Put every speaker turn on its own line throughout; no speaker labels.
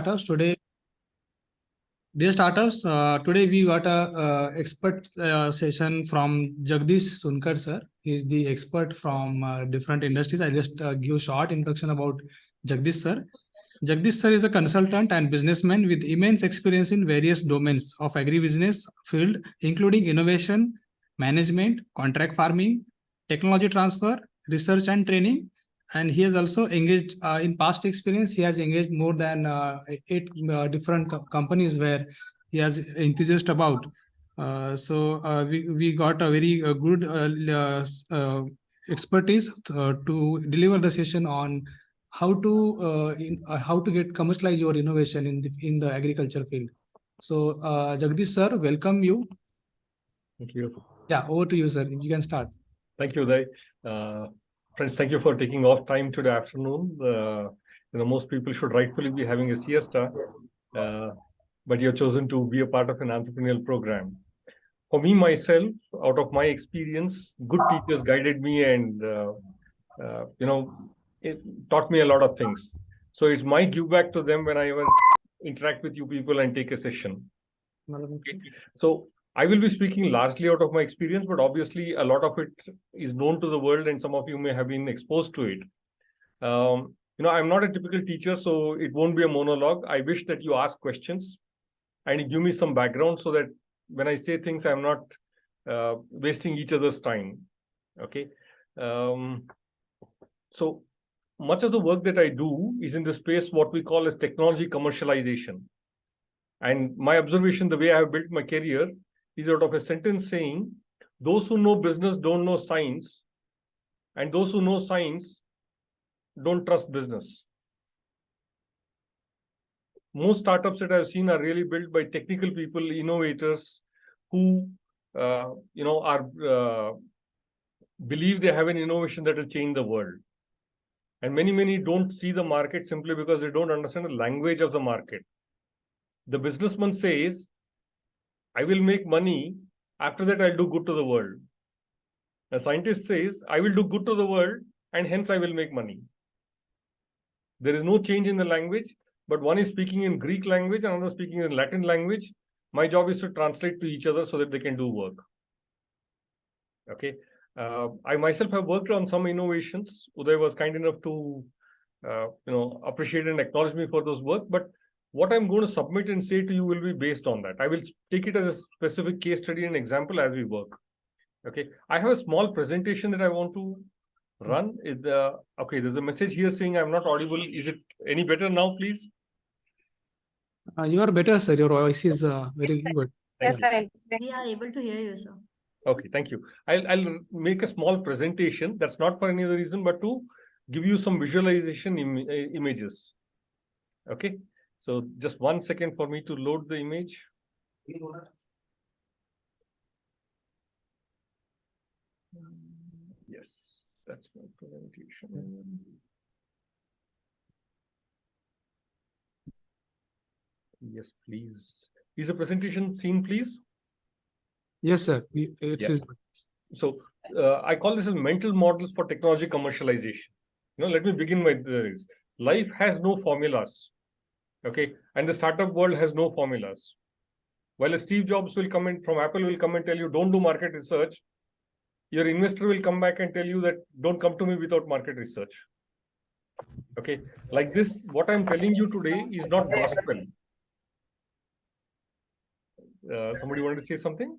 startups today. Dear startups, today we got a expert session from Jagdish Sunkar sir. He is the expert from different industries. I just give short introduction about Jagdish sir. Jagdish sir is a consultant and businessman with immense experience in various domains of agribusiness field, including innovation, management, contract farming, technology transfer, research and training. And he has also engaged in past experience. He has engaged more than 8 different companies where he has enthusiast about. We got a very good expertise to deliver the session on how to get commercialize your innovation in the agriculture field. So Jagdish sir, welcome you.
Thank you.
Yeah, over to you, sir. You can start.
Thank you, Uday. Friends, thank you for taking off time today afternoon. Most people should rightfully be having a siesta, but you've chosen to be a part of an entrepreneurial program. For me, myself, out of my experience, good teachers guided me and, it taught me a lot of things. So it's my give back to them when I even interact with you people and take a session. Okay. So I will be speaking largely out of my experience, but obviously a lot of it is known to the world and some of you may have been exposed to it. I'm not a typical teacher, so it won't be a monologue. I wish that you ask questions and you give me some background so that when I say things, I'm not wasting each other's time. Okay. So much of the work that I do is in the space what we call as technology commercialization. And my observation, the way I have built my career, is out of a sentence saying, those who know business don't know science, and those who know science don't trust business. Most startups that I've seen are really built by technical people, innovators, who believe they have an innovation that will change the world. And many don't see the market simply because they don't understand the language of the market. The businessman says, I will make money. After that, I'll do good to the world. The scientist says, I will do good to the world, and hence I will make money. There is no change in the language, but one is speaking in Greek language and another speaking in Latin language. My job is to translate to each other so that they can do work. Okay. I myself have worked on some innovations. Uday was kind enough to, appreciate and acknowledge me for those work. But what I'm going to submit and say to you will be based on that. I will take it as a specific case study and example as we work. Okay. I have a small presentation that I want to run. Okay, there's a message here saying I'm not audible. Is it any better now, please?
You are better, sir. Your voice is very good.
We are able to hear you, sir.
Okay, thank you. I'll make a small presentation. That's not for any other reason, but to give you some visualization images. Okay. So just 1 second for me to load the image. Yes, that's my presentation. Yes, please. Is the presentation seen, please?
Yes, sir. It's
So I call this as mental models for technology commercialization. Let me begin with this. Life has no formulas. Okay, and the startup world has no formulas. While Steve Jobs will come in from Apple will come and tell you don't do market research, your investor will come back and tell you that don't come to me without market research. Okay, like this, what I'm telling you today is not gospel. Somebody wanted to say something?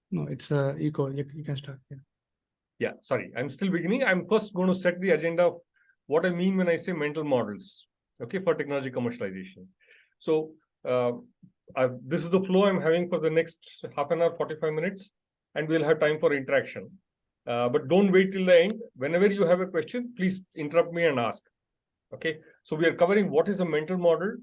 No, it's echo. You can start.
Yeah, sorry, I'm still beginning. I'm first going to set the agenda of what I mean when I say mental models. Okay, for technology commercialization. So this is the flow I'm having for the next half an hour, 45 minutes, and we'll have time for interaction. But don't wait till the end. Whenever you have a question, please interrupt me and ask. Okay, so we are covering what is a mental model.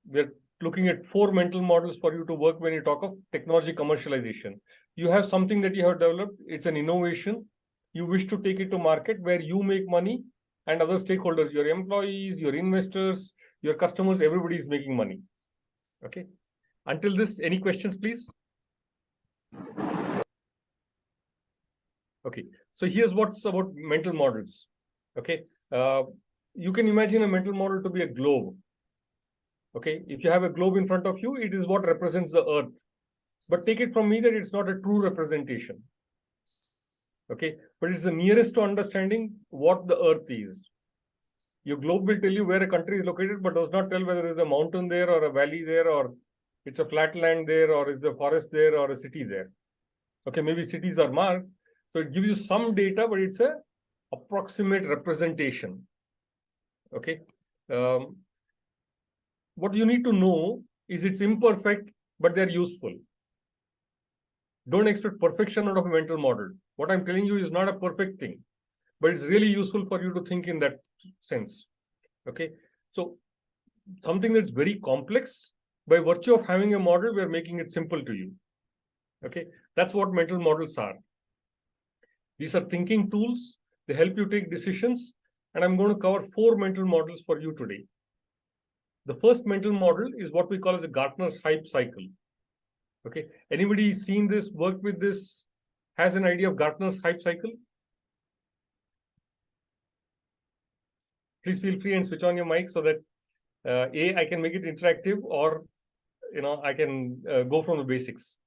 We're looking at 4 mental models for you to work when you talk of technology commercialization. You have something that you have developed. It's an innovation. You wish to take it to market where you make money and other stakeholders, your employees, your investors, your customers, everybody is making money. Okay. Until this, any questions, please? Okay. So here's what's about mental models. Okay. You can imagine a mental model to be a globe. Okay, if you have a globe in front of you, it is what represents the earth. But take it from me that it's not a true representation. Okay, but it's the nearest to understanding what the earth is. Your globe will tell you where a country is located, but does not tell whether there's a mountain there or a valley there, or it's a flat land there, or is the forest there, or a city there. Okay, maybe cities are marked. So it gives you some data, but it's a approximate representation. Okay. What you need to know is it's imperfect, but they're useful. Don't expect perfection out of a mental model. What I'm telling you is not a perfect thing, but it's really useful for you to think in that sense. Okay. So something that's very complex, by virtue of having a model, we're making it simple to you. Okay. That's what mental models are. These are thinking tools. They help you take decisions. And I'm going to cover 4 mental models for you today. The first mental model is what we call as a Gartner's hype cycle. Okay. Anybody seen this, worked with this, has an idea of Gartner's hype cycle? Please feel free and switch on your mic so that I can make it interactive, or I can go from the basics.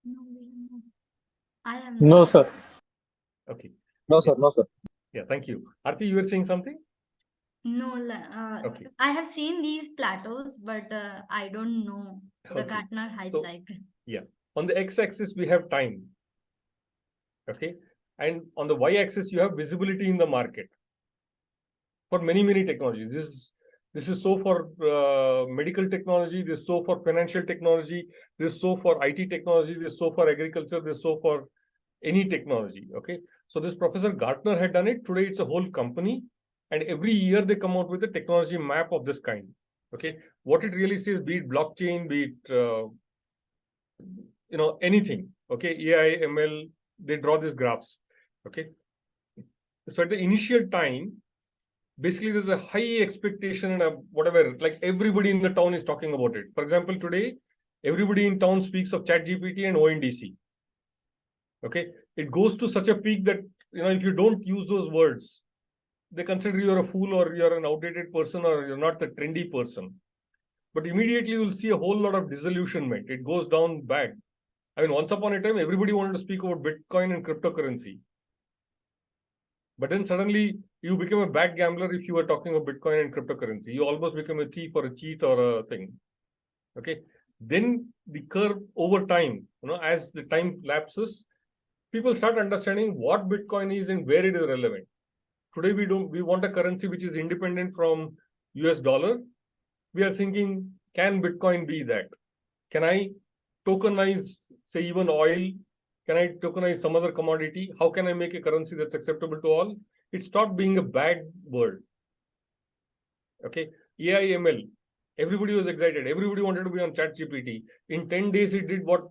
No, I am
No,
not.
sir.
Okay.
No, sir. No, sir.
Yeah, thank you. Aarti, you were saying something?
No,
Okay.
I have seen these plateaus, but I don't know the
Okay.
Gartner hype
So-
cycle.
Yeah. On the x-axis, we have time. Okay. And on the y-axis, you have visibility in the market for many, many technologies. This is so for medical technology. This is so for financial technology. This is so for IT technology. This is so for agriculture. This is so for any technology. Okay. So this Professor Gartner had done it. Today, it's a whole company. And every year they come out with a technology map of this kind. Okay. What it really says, be it blockchain, be it anything. Okay. AI, ML, they draw these graphs. Okay. So at the initial time, basically there's a high expectation and whatever, like everybody in the town is talking about it. For example, today, everybody in town speaks of ChatGPT and ONDC. Okay. It goes to such a peak that, if you don't use those words, they consider you're a fool, or you're an outdated person, or you're not the trendy person. But immediately you'll see a whole lot of disillusionment. It goes down bad. I mean, once upon a time, everybody wanted to speak about Bitcoin and cryptocurrency. But then suddenly you become a bad gambler if you were talking of Bitcoin and cryptocurrency. You almost become a thief or a cheat or a thing. Okay. Then the curve over time, as the time lapses, people start understanding what Bitcoin is and where it is relevant. Today, we want a currency which is independent from US dollar. We are thinking, can Bitcoin be that? Can I tokenize, say, even oil? Can I tokenize some other commodity? How can I make a currency that's acceptable to all? It stopped being a bad word. Okay. AI, ML. Everybody was excited. Everybody wanted to be on ChatGPT. In 10 days, it did what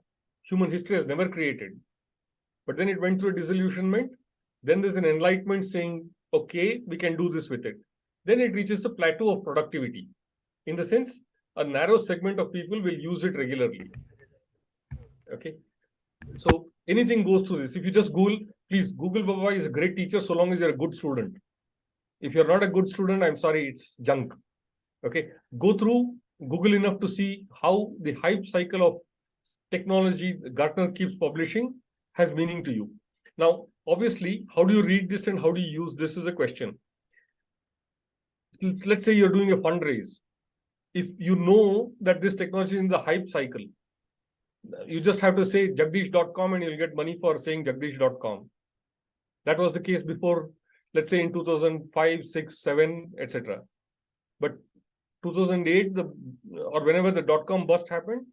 human history has never created. But then it went through a disillusionment. Then there's an enlightenment saying, okay, we can do this with it. Then it reaches a plateau of productivity. In the sense, a narrow segment of people will use it regularly. Okay. So anything goes through this. If you just Google, please, Google Baba is a great teacher so long as you're a good student. If you're not a good student, I'm sorry, it's junk. Okay. Go through Google enough to see how the hype cycle of technology Gartner keeps publishing has meaning to you. Now, obviously, how do you read this and how do you use this is a question. Let's say you're doing a fundraise. If you know that this technology is in the hype cycle, you just have to say jagdish.com and you'll get money for saying jagdish.com. That was the case before, let's say in 2005, 6, 7, etc. But 2008, or whenever the .com bust happened,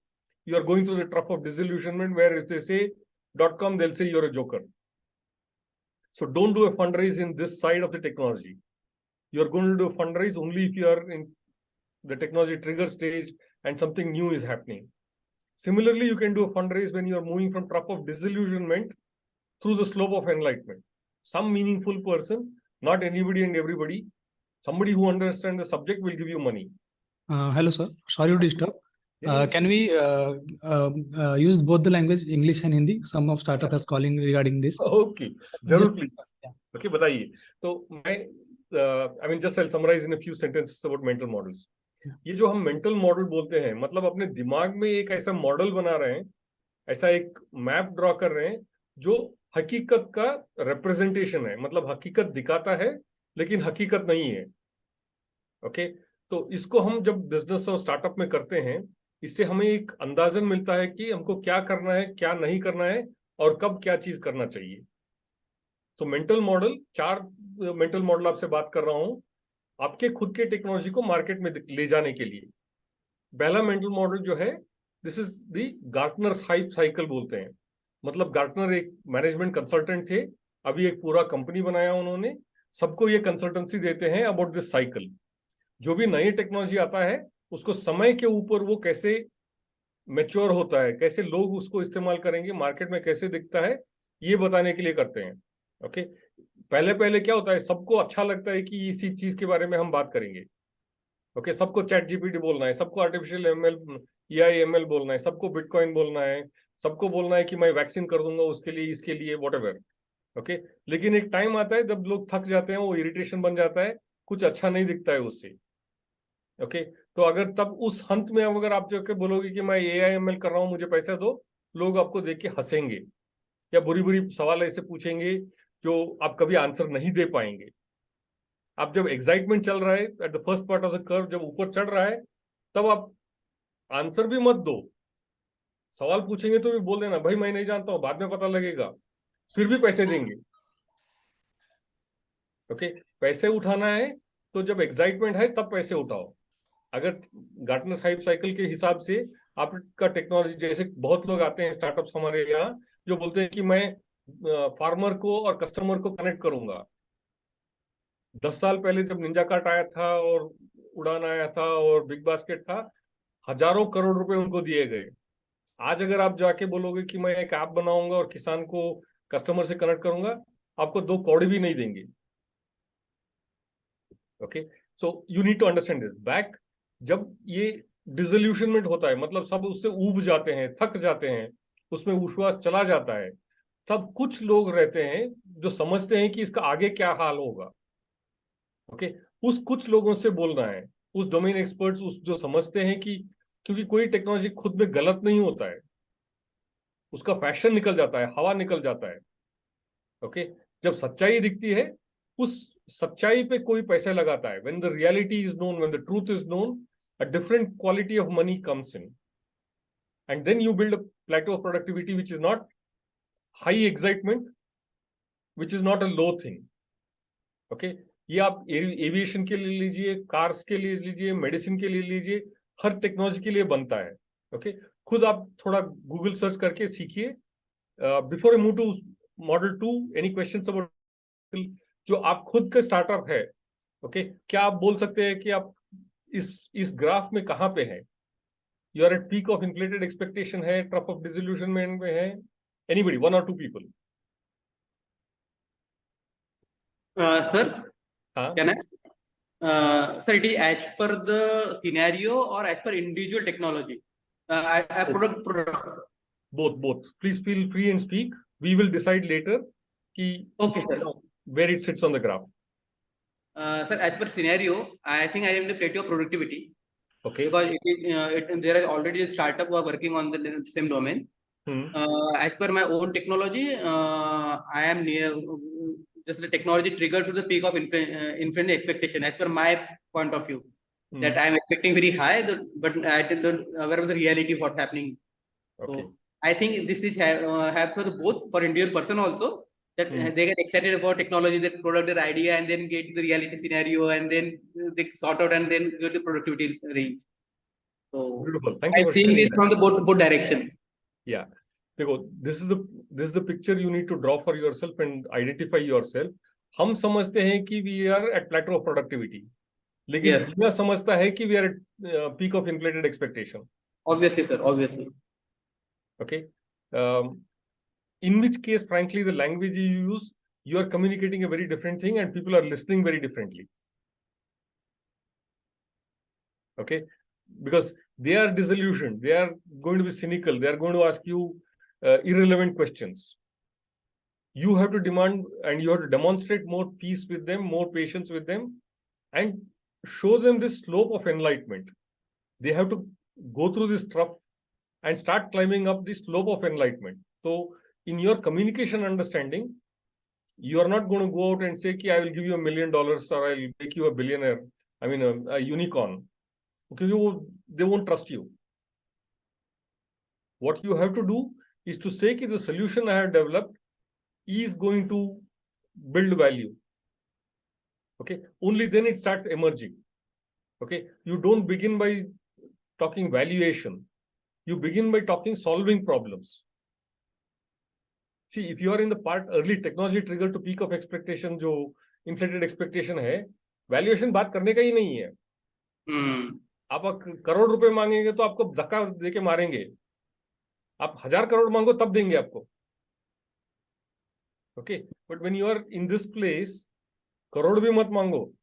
you are going through the trough of disillusionment where if they say .com, they'll say you're a joker. So don't do a fundraise in this side of the technology. You're going to do a fundraise only if you are in the technology trigger stage and something new is happening. Similarly, you can do a fundraise when you are moving from trough of disillusionment through the slope of enlightenment. Some meaningful person, not anybody and everybody, somebody who understands the subject will give you money.
Hello, sir. Sorry to disturb.
Yeah.
Can we use both the language, English and Hindi? Some of startup is calling regarding this.
Okay, Zarur, please.
Yeah.
Okay, bataiye. So, I'll summarize in a few sentences about mental models. ये जो हम mental model बोलते हैं, मतलब अपने दिमाग में एक ऐसा मॉडल बना रहे हैं, ऐसा एक मैप ड्रॉ कर रहे हैं जो हकीकत का रिप्रेजेंटेशन है, मतलब हकीकत दिखाता है लेकिन हकीकत नहीं है। ओके, तो इसको हम जब बिजनेस और स्टार्टअप में करते हैं, इससे हमें एक अंदाजन मिलता है कि हमको क्या करना है, क्या नहीं करना है, और कब क्या चीज करना चाहिए। तो मेंटल मॉडल, 4 मेंटल मॉडल आपसे बात कर रहा हूं आपके खुद के टेक्नोलॉजी को मार्केट में ले जाने के लिए। पहला मेंटल मॉडल जो है, this is the Gartner's hype cycle बोलते हैं। मतलब गार्टनर एक मैनेजमेंट कंसल्टेंट थे, अभी एक पूरा कंपनी बनाया उन्होंने, सबको ये कंसल्टेंसी देते हैं अबाउट दिस साइकिल। जो भी नई टेक्नोलॉजी आता है उसको समय के ऊपर वो कैसे मैच्योर होता है, कैसे लोग उसको इस्तेमाल करेंगे, मार्केट में कैसे दिखता है, ये बताने के लिए करते हैं। ओके, पहले पहले क्या होता है, सबको अच्छा लगता है कि इसी चीज के बारे में हम बात करेंगे। ओके, सबको चैट जीपीटी बोलना है, सबको आर्टिफिशियल एमएल, एआई बोलना है, सबको बिटकॉइन बोलना है, सबको बोलना है कि मैं वैक्सीन कर दूंगा उसके लिए, इसके लिए, व्हाटएवर। ओके, लेकिन एक टाइम आता है जब लोग थक जाते हैं, वो इरिटेशन बन जाता है, कुछ अच्छा नहीं दिखता है उससे। ओके, तो अगर तब उस हंत में अगर आप जाके बोलोगे कि मैं एआई कर रहा हूँ, मुझे पैसा दो, लोग आपको देख के हंसेंगे या बुरी बुरी सवाल ऐसे पूछेंगे जो आप कभी आंसर नहीं दे पाएंगे। आप जब एक्साइटमेंट चल रहा है, at the first part of the curve जब ऊपर चढ़ रहा है, तब आप आंसर भी मत दो। सवाल पूछेंगे तो भी बोल देना भाई मैं नहीं जानता हूं, बाद में पता लगेगा, फिर भी पैसे देंगे। ओके, पैसे उठाना है तो जब एक्साइटमेंट है तब पैसे उठाओ। अगर गार्टनर हाइप साइकिल के हिसाब से आपका टेक्नोलॉजी, जैसे बहुत लोग आते हैं स्टार्टअप्स हमारे यहाँ जो बोलते हैं कि मैं फार्मर को और कस्टमर को कनेक्ट करूंगा। 10 साल पहले जब निंजा कार्ट आया था और उड़ान आया था और बिग बास्केट था, हजारों करोड़ रुपए उनको दिए गए। आज अगर आप जाके बोलोगे कि मैं एक ऐप बनाऊंगा और किसान को कस्टमर से कनेक्ट करूंगा, आपको 2 कौड़ी भी नहीं देंगे। Okay, so you need to understand this back. जब ये डिसोल्यूशनमेंट होता है, मतलब सब उससे ऊब जाते हैं, थक जाते हैं, उसमें विश्वास चला जाता है, तब कुछ लोग रहते हैं जो समझते हैं कि इसका आगे क्या हाल होगा। ओके, उस कुछ लोगों से बोलना है, उस डोमेन एक्सपर्ट्स, उस जो समझते हैं कि, क्योंकि कोई टेक्नोलॉजी खुद में गलत नहीं होता है, उसका फैशन निकल जाता है, हवा निकल जाता है। ओके, जब सच्चाई दिखती है, उस सच्चाई पे कोई पैसे लगाता है। When the reality is known, when the truth is known, a different quality of money comes in, and then you build a plateau of productivity which is not high excitement, which is not a low thing. Okay, ये आप aviation के लिए लीजिए, cars के लिए लीजिए, medicine के लिए लीजिए, हर टेक्नोलॉजी के लिए बनता है। ओके, खुद आप थोड़ा गूगल सर्च करके सीखिए। Before I move to model 2, any questions about जो आप खुद का स्टार्टअप है? ओके, क्या आप बोल सकते हैं कि आप इस ग्राफ में कहां पे है? You are at peak of inflated expectation है, ट्रफ ऑफ डिसोल्यूशनमेंट में है? Anybody, 1 or 2 people?
Sir,
हाँ,
can I? Sir, it is as per the scenario or as per individual technology? Product.
both. Please feel free and speak. We will decide later कि
Okay, sir.
where it sits on the graph.
Sir, as per scenario, I think I am the plateau of productivity
Okay.
because there is already a startup who are working on the same domain. As per my own technology, I am near just the technology triggered to the peak of infinite expectation. As per my point of view, that I am expecting very high, but I don't aware of the reality of what's happening.
Okay.
So I think this is have for the both for Indian person also, that they get excited about technology, that product, their idea, and then get the reality scenario, and then they sort out and then go to productivity range. So
Beautiful. Thank you
I
for
think
sharing
this
that.
from the both direction.
Yeah. देखो, this is the picture you need to draw for yourself and identify yourself. हम समझते हैं कि we are at plateau of productivity, लेकिन
Yes.
दुनिया समझता है कि we are at peak of inflated expectation.
Obviously, sir. Obviously.
Okay. In which case, frankly, the language you use, you are communicating a very different thing, and people are listening very differently. Okay, because they are disillusioned, they are going to be cynical, they are going to ask you irrelevant questions. You have to demand and you have to demonstrate more peace with them, more patience with them, and show them this slope of enlightenment. They have to go through this trough and start climbing up the slope of enlightenment. So in your communication understanding, you are not going to go out and say, I will give you $1 million or I'll make you a billionaire. I mean, a unicorn. Because they won't trust you. What you have to do is to say that the solution I have developed is going to build value. Okay. Only then it starts emerging. Okay. You don't begin by talking valuation. You begin by talking solving problems. See, if you are in the part early technology trigger to peak of expectation, जो inflated expectation है, valuation बात करने का ही नहीं है. आप करोड़ रुपए मांगेंगे तो आपको धक्का देके मारेंगे. आप 1000 करोड़ मांगो तब देंगे आपको. Okay, but when you are in this place, crore भी मत मांगो.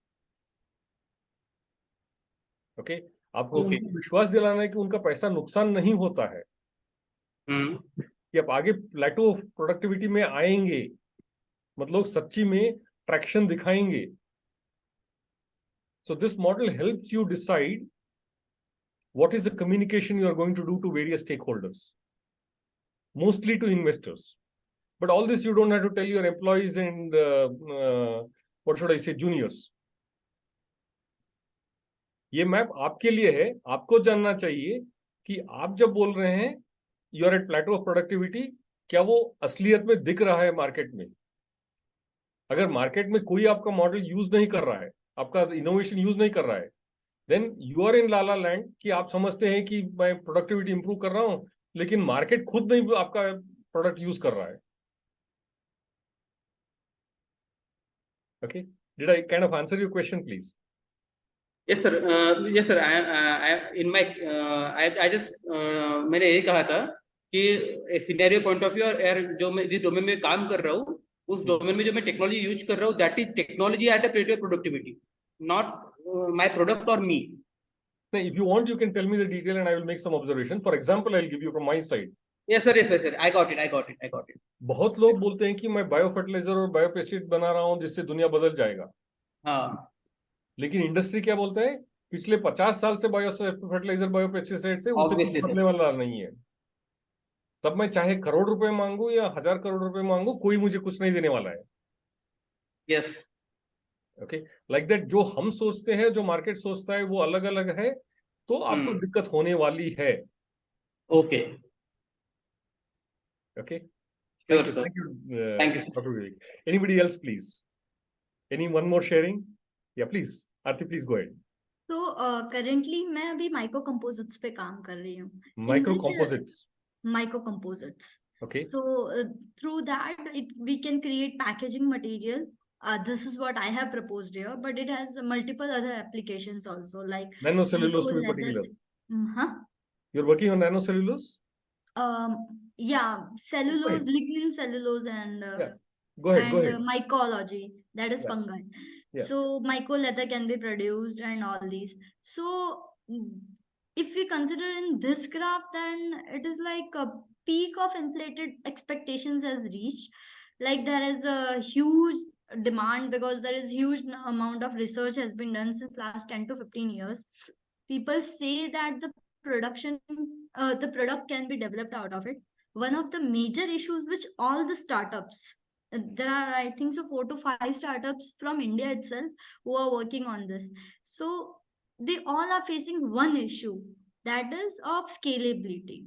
Okay, आपको उनको विश्वास दिलाना है कि उनका पैसा नुकसान नहीं होता है. कि आप आगे प्लेटो ऑफ प्रोडक्टिविटी में आएंगे, मतलब सच्ची में ट्रैक्शन दिखाएंगे. So this model helps you decide what is the communication you are going to do to various stakeholders, mostly to investors. But all this you don't have to tell your employees and what should I say, juniors. ये map आपके लिए है. आपको जानना चाहिए कि आप जब बोल रहे हैं you are at plateau of productivity, क्या वो असलियत में दिख रहा है मार्केट में? अगर मार्केट में कोई आपका मॉडल यूज नहीं कर रहा है, आपका इनोवेशन यूज नहीं कर रहा है, then you are in la la land कि आप समझते हैं कि मैं प्रोडक्टिविटी इंप्रूव कर रहा हूं, लेकिन मार्केट खुद नहीं आपका प्रोडक्ट यूज कर रहा है. Okay, did I kind of answer your question, please?
Yes, sir. Yes, sir. I just मैंने यही कहा था कि सिनेरियो पॉइंट ऑफ व्यू और जो मैं जिस डोमेन में काम कर रहा हूँ, उस डोमेन में जो मैं टेक्नोलॉजी यूज कर रहा हूँ, that is technology at a plateau productivity, not my product और me.
If you want, you can tell me the detail and I will make some observation. For example, I'll give you from my side.
Yes, sir. Yes, sir. I got it.
बहुत लोग बोलते हैं कि मैं bio fertiliser और bio pesticide बना रहा हूँ जिससे दुनिया बदल जाएगा.
हाँ.
लेकिन इंडस्ट्री क्या बोलता है? पिछले 50 साल से बायो फर्टिलाइजर बायो पेस्टिसाइड से उससे कुछ बदलने वाला नहीं है. तब मैं चाहे करोड़ रुपए मांगू या 1000 करोड़ रुपए मांगू, कोई मुझे कुछ नहीं देने वाला है.
यस.
Okay, like that. जो हम सोचते हैं, जो मार्केट सोचता है, वो अलग अलग है. तो आपको दिक्कत होने वाली है.
Okay.
Okay.
Sure,
thank you.
sir.
Thank you.
Thank you,
Dr. Vivek. Anybody else, please? Any one more sharing? Yeah, please. Aarti, please go ahead.
तो currently मैं अभी माइक्रो कंपोजिट्स पे काम कर रही हूँ.
Micro composites.
Micro composites.
Okay.
So through that we can create packaging material. This is what I have proposed here, but it has multiple other applications also, like
Nanocellulose to be particular. You're working on nanocellulose?
Yeah, cellulose, lignin cellulose, and
Go ahead.
mycology, that is fungi.
Yeah.
So myco leather can be produced and all these. So if we consider in this graph, then it is like a peak of inflated expectations has reached. Like there is a huge demand because there is huge amount of research has been done since last 10 to 15 years. People say that the product can be developed out of it. One of the major issues which all the startups, there are, I think so, 4 to 5 startups from India itself who are working on this. So they all are facing one issue, that is of scalability.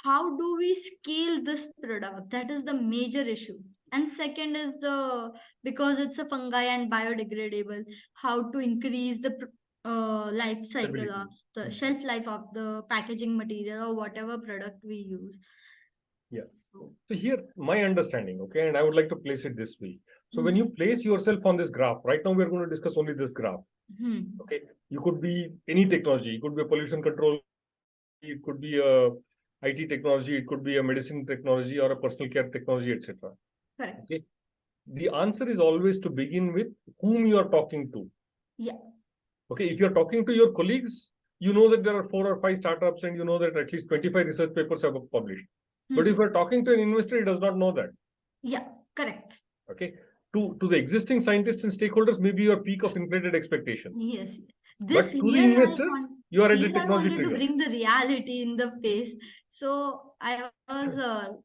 How do we scale this product? That is the major issue. And second is because it's a fungi and biodegradable, how to increase the life cycle of the shelf life of the packaging material or whatever product we use.
Yeah. So here, my understanding, okay, and I would like to place it this way. So when you place yourself on this graph, right now we're going to discuss only this graph. Okay. You could be any technology. It could be a pollution control. It could be a IT technology. It could be a medicine technology or a personal care technology, etc.
Correct.
Okay. The answer is always to begin with whom you are talking to.
Yeah.
Okay. If you're talking to your colleagues, you know that there are 4 or 5 startups and you know that at least 25 research papers have been published. But if you're talking to an investor, he does not know that.
Yeah, correct.
Okay. to the existing scientists and stakeholders, maybe your peak of inflated expectations.
Yes.
But to the investor, you are at the
here I
technology
wanted to
trigger.
bring the reality in the face. So I was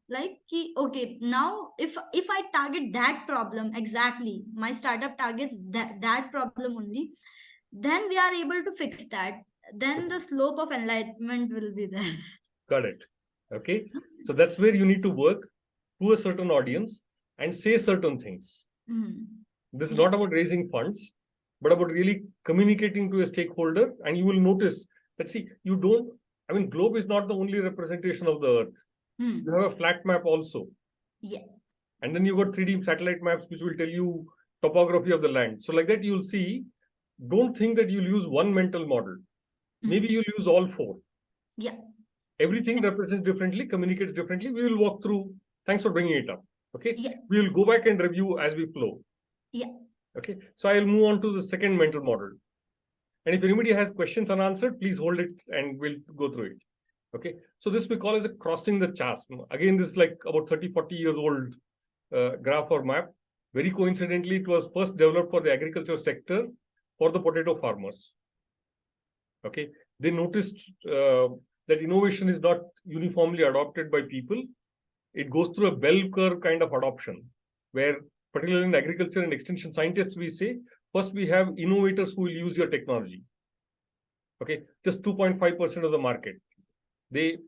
like, okay, now if I target that problem exactly, my startup targets that problem only, then we are able to fix that. Then the slope of enlightenment will be there.
Got it. Okay. So that's where you need to work to a certain audience and say certain things. This is not about raising funds, but about really communicating to a stakeholder. And you will notice that, see, you don't, I mean, globe is not the only representation of the earth. You have a flat map also.
Yeah.
And then you got 3D satellite maps, which will tell you topography of the land. So like that, you'll see, don't think that you'll use one mental model. Maybe you'll use all four.
Yeah.
Everything represents differently, communicates differently. We will walk through. Thanks for bringing it up. Okay.
Yeah.
We will go back and review as we flow.
Yeah.
Okay. So I'll move on to the second mental model. And if anybody has questions unanswered, please hold it and we'll go through it. Okay. So this we call as a crossing the chasm. Again, this is like about 30, 40 years old graph or map. Very coincidentally, it was first developed for the agriculture sector for the potato farmers. Okay. They noticed that innovation is not uniformly adopted by people. It goes through a bell curve kind of adoption, where particularly in agriculture and extension scientists, we say, first we have innovators who will use your technology. Okay, just 2.5% of the market. They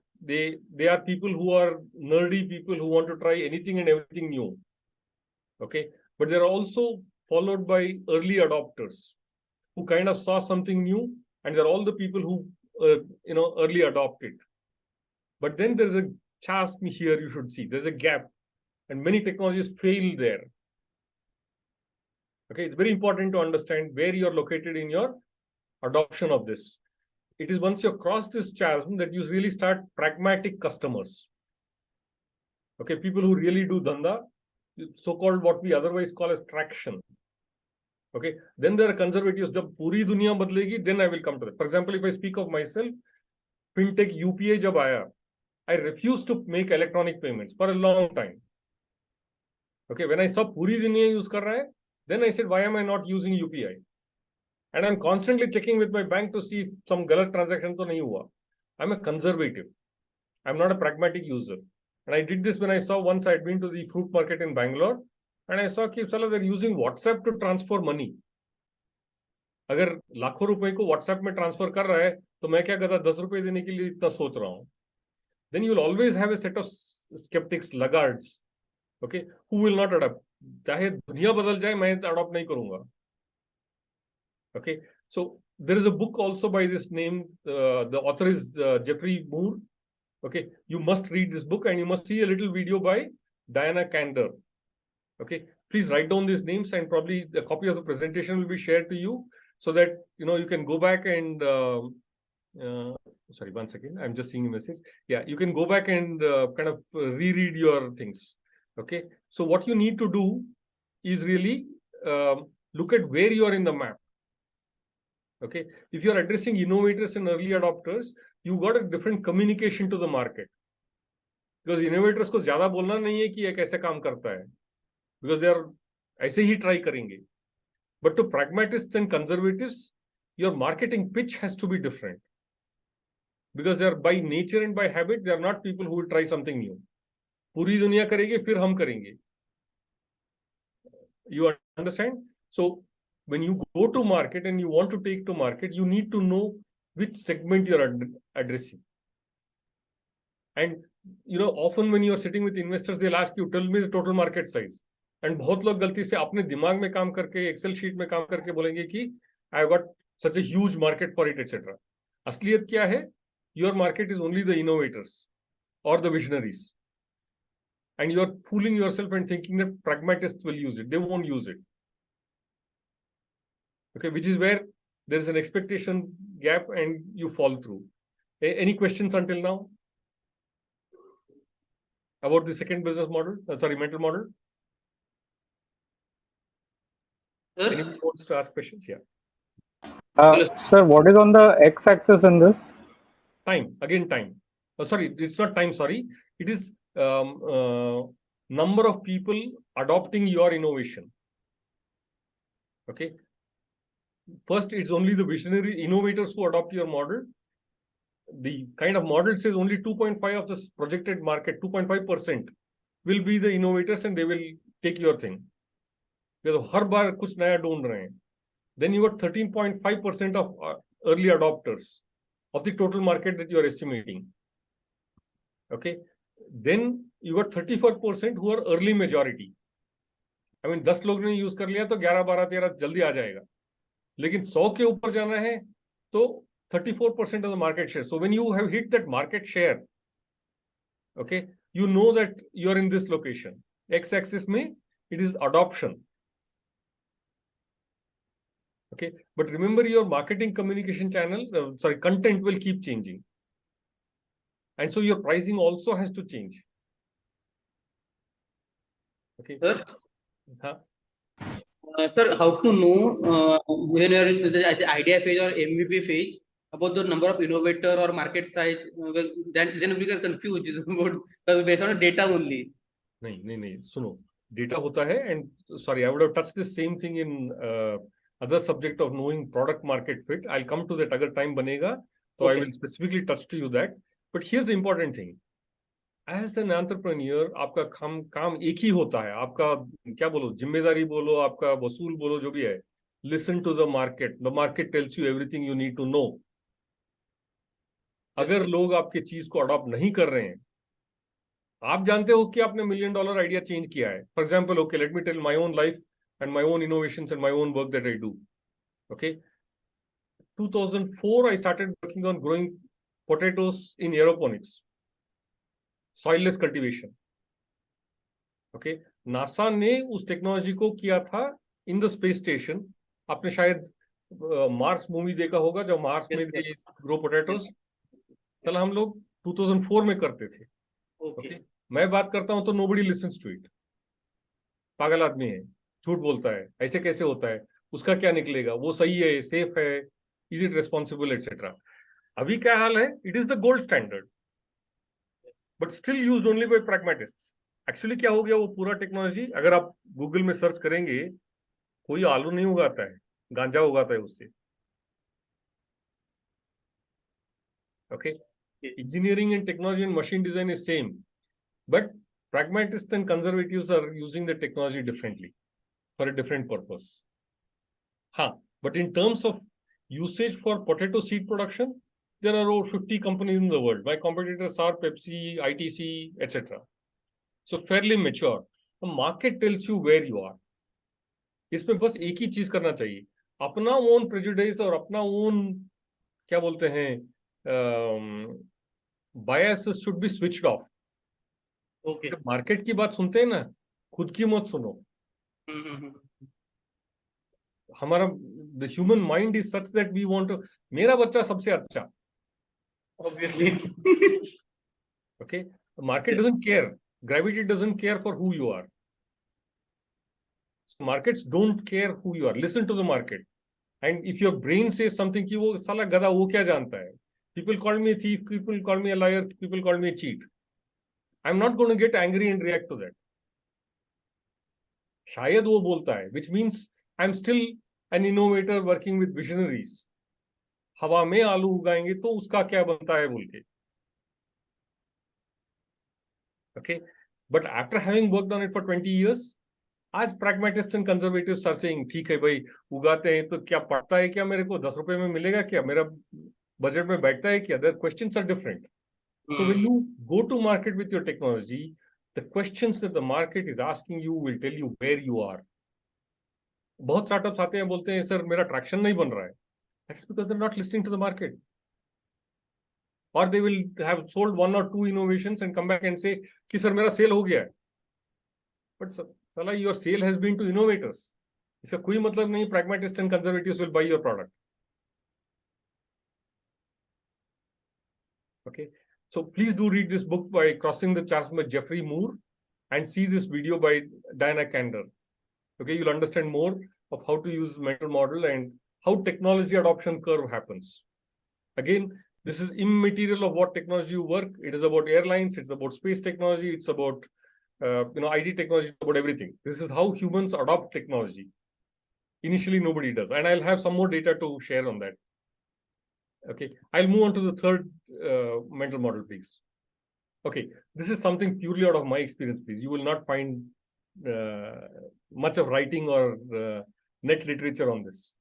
are people who are nerdy people who want to try anything and everything new. Okay, but they're also followed by early adopters who kind of saw something new, and they're all the people who early adopted. But then there's a chasm here you should see. There's a gap, and many technologies fail there. Okay, it's very important to understand where you're located in your adoption of this. It is once you cross this chasm that you really start pragmatic customers. Okay, people who really do dhanda, so-called what we otherwise call as traction. Okay, then there are conservatives. Jab puri duniya badlegi, then I will come to that. For example, if I speak of myself, fintech UPI jab aaya, I refused to make electronic payments for a long time. Okay, when I saw puri duniya use kar raha hai, then I said, why am I not using UPI? And I'm constantly checking with my bank to see if some galat transaction to nahi hua. I'm a conservative. I'm not a pragmatic user. And I did this when I saw once I'd been to the fruit market in Bangalore, and I saw कि they're using WhatsApp to transfer money. अगर लाखों रुपए को WhatsApp में transfer कर रहा है, तो मैं क्या करता 10 रुपए देने के लिए इतना सोच रहा हूँ. Then you'll always have a set of skeptics, laggards, okay, who will not adopt. चाहे दुनिया बदल जाए, मैं adopt नहीं करूँगा. Okay, so there is a book also by this name. The author is Jeffrey Moore. Okay, you must read this book, and you must see a little video by Diana Kander. Okay, please write down these names, and probably a copy of the presentation will be shared to you so that you can go back and sorry, one second, I'm just seeing a message. Yeah, you can go back and kind of reread your things. Okay, so what you need to do is really look at where you are in the map. Okay, if you are addressing innovators and early adopters, you got a different communication to the market. Because innovators को ज़्यादा बोलना नहीं है कि ये कैसे काम करता है, because they are ऐसे ही try करेंगे. But to pragmatists and conservatives, your marketing pitch has to be different. Because they are by nature and by habit, they are not people who will try something new. पूरी दुनिया करेगी, फिर हम करेंगे. You understand? So when you go to market and you want to take to market, you need to know which segment you're addressing. And often when you're sitting with investors, they'll ask you, tell me the total market size. And बहुत लोग गलती से अपने दिमाग में काम करके Excel sheet में काम करके बोलेंगे कि I got such a huge market for it, etc. असलियत क्या है? Your market is only the innovators or the visionaries. And you're fooling yourself and thinking that pragmatists will use it. They won't use it. Okay, which is where there's an expectation gap and you fall through. Any questions until now about the second business model? Mental model. Anyone wants to ask questions? Yeah.
Sir, what is on the x-axis in this?
Time. Again, time. Oh, sorry, it's not time. Sorry, it is number of people adopting your innovation. Okay. First, it's only the visionary innovators who adopt your model. The kind of model says only 2.5 of this projected market, 2.5% will be the innovators and they will take your thing. Because हर बार कुछ नया ढूंढ रहे हैं. Then you got 13.5% of early adopters of the total market that you are estimating. Okay. Then you got 34% who are early majority. I mean 10 लोग ने use कर लिया तो 11, 12, 13 जल्दी आ जाएगा. लेकिन 100 के ऊपर जाना है तो 34% of the market share. So when you have hit that market share, okay, you know that you are in this location. X-axis में it is adoption. Okay, but remember your marketing communication channel, content will keep changing. And so your pricing also has to change. Okay.
Sir?
Huh?
Sir, how to know when you are in the idea phase or MVP phase about the number of innovator or market size? Then we get confused about based on data only.
नहीं, सुनो, data होता है, and sorry, I would have touched the same thing in other subject of knowing product market fit. I'll come to that अगर time बनेगा, so okay. I will specifically touch to you that. But here's the important thing. As an entrepreneur, आपका काम एक ही होता है. आपका क्या बोलो, जिम्मेदारी बोलो, आपका वसूल बोलो, जो भी है. Listen to the market. The market tells you everything you need to know. अगर लोग आपके चीज को अडॉप्ट नहीं कर रहे हैं, आप जानते हो कि आपने $1 million आइडिया चेंज किया है. For example, okay, let me tell my own life and my own innovations and my own work that I do. Okay. 2004, I started working on growing potatoes in aeroponics. Soilless cultivation. Okay. NASA ने उस technology को किया था in the space station. आपने शायद Mars movie देखा होगा, जब मार्स में ग्रो पोटैटोज. चल हम लोग 2004 में करते थे. Okay. मैं बात करता हूं तो nobody listens to it. पागल आदमी है, झूठ बोलता है, ऐसे कैसे होता है, उसका क्या निकलेगा, वो सही है, सेफ है, इज इट रेस्पॉन्सिबल, एटसेट्रा. अभी क्या हाल है? It is the gold standard, but still used only by pragmatists. Actually क्या हो गया, वो पूरा टेक्नोलॉजी, अगर आप गूगल में सर्च करेंगे, कोई आलू नहीं उगाता है, गांजा उगाता है उससे. Okay. Engineering and technology and machine design is same, but pragmatists and conservatives are using the technology differently for a different purpose. But in terms of usage for potato seed production, there are over 50 companies in the world. My competitors are Pepsi, ITC, etc. So fairly mature. The market tells you where you are. इसमें बस एक ही चीज करना चाहिए, अपना own prejudice और अपना own क्या बोलते हैं biases should be switched off.
Okay.
Market की बात सुनते हैं ना, खुद की मत सुनो. हमारा the human mind is such that we want to, मेरा बच्चा सबसे अच्छा.
Obviously.
Okay. The market doesn't care. Gravity doesn't care for who you are. So markets don't care who you are. Listen to the market. And if your brain says something कि वो साला गधा, वो क्या जानता है? People call me a thief, people call me a liar, people call me a cheat. I'm not going to get angry and react to that. शायद वो बोलता है, which means I'm still an innovator working with visionaries. हवा में आलू उगाएंगे तो उसका क्या बनता है बोल के. Okay, but after having worked on it for 20 years, आज pragmatists and conservatives are saying, ठीक है भाई, उगाते हैं तो क्या पड़ता है, क्या मेरे को 10 रुपए में मिलेगा, क्या मेरा बजट में बैठता है, क्या? The questions are different. So when you go to market with your technology, the questions that the market is asking you will tell you where you are. बहुत स्टार्टअप्स आते हैं, बोलते हैं सर मेरा ट्रैक्शन नहीं बन रहा है. That's because they're not listening to the market. Or they will have sold 1 or 2 innovations and come back and say कि सर मेरा सेल हो गया है. But साला your sale has been to innovators. इसका कोई मतलब नहीं pragmatists and conservatives will buy your product. Okay. So please do read this book by Crossing the Chasm by Jeffrey Moore and see this video by Diana Kander. Okay, you'll understand more of how to use mental model and how technology adoption curve happens. Again, this is immaterial of what technology you work. It is about airlines, it's about space technology, it's about IT technology, about everything. This is how humans adopt technology. Initially, nobody does. And I'll have some more data to share on that. Okay, I'll move on to the third mental model, please. Okay, this is something purely out of my experience, please. You will not find much of writing or net literature on this.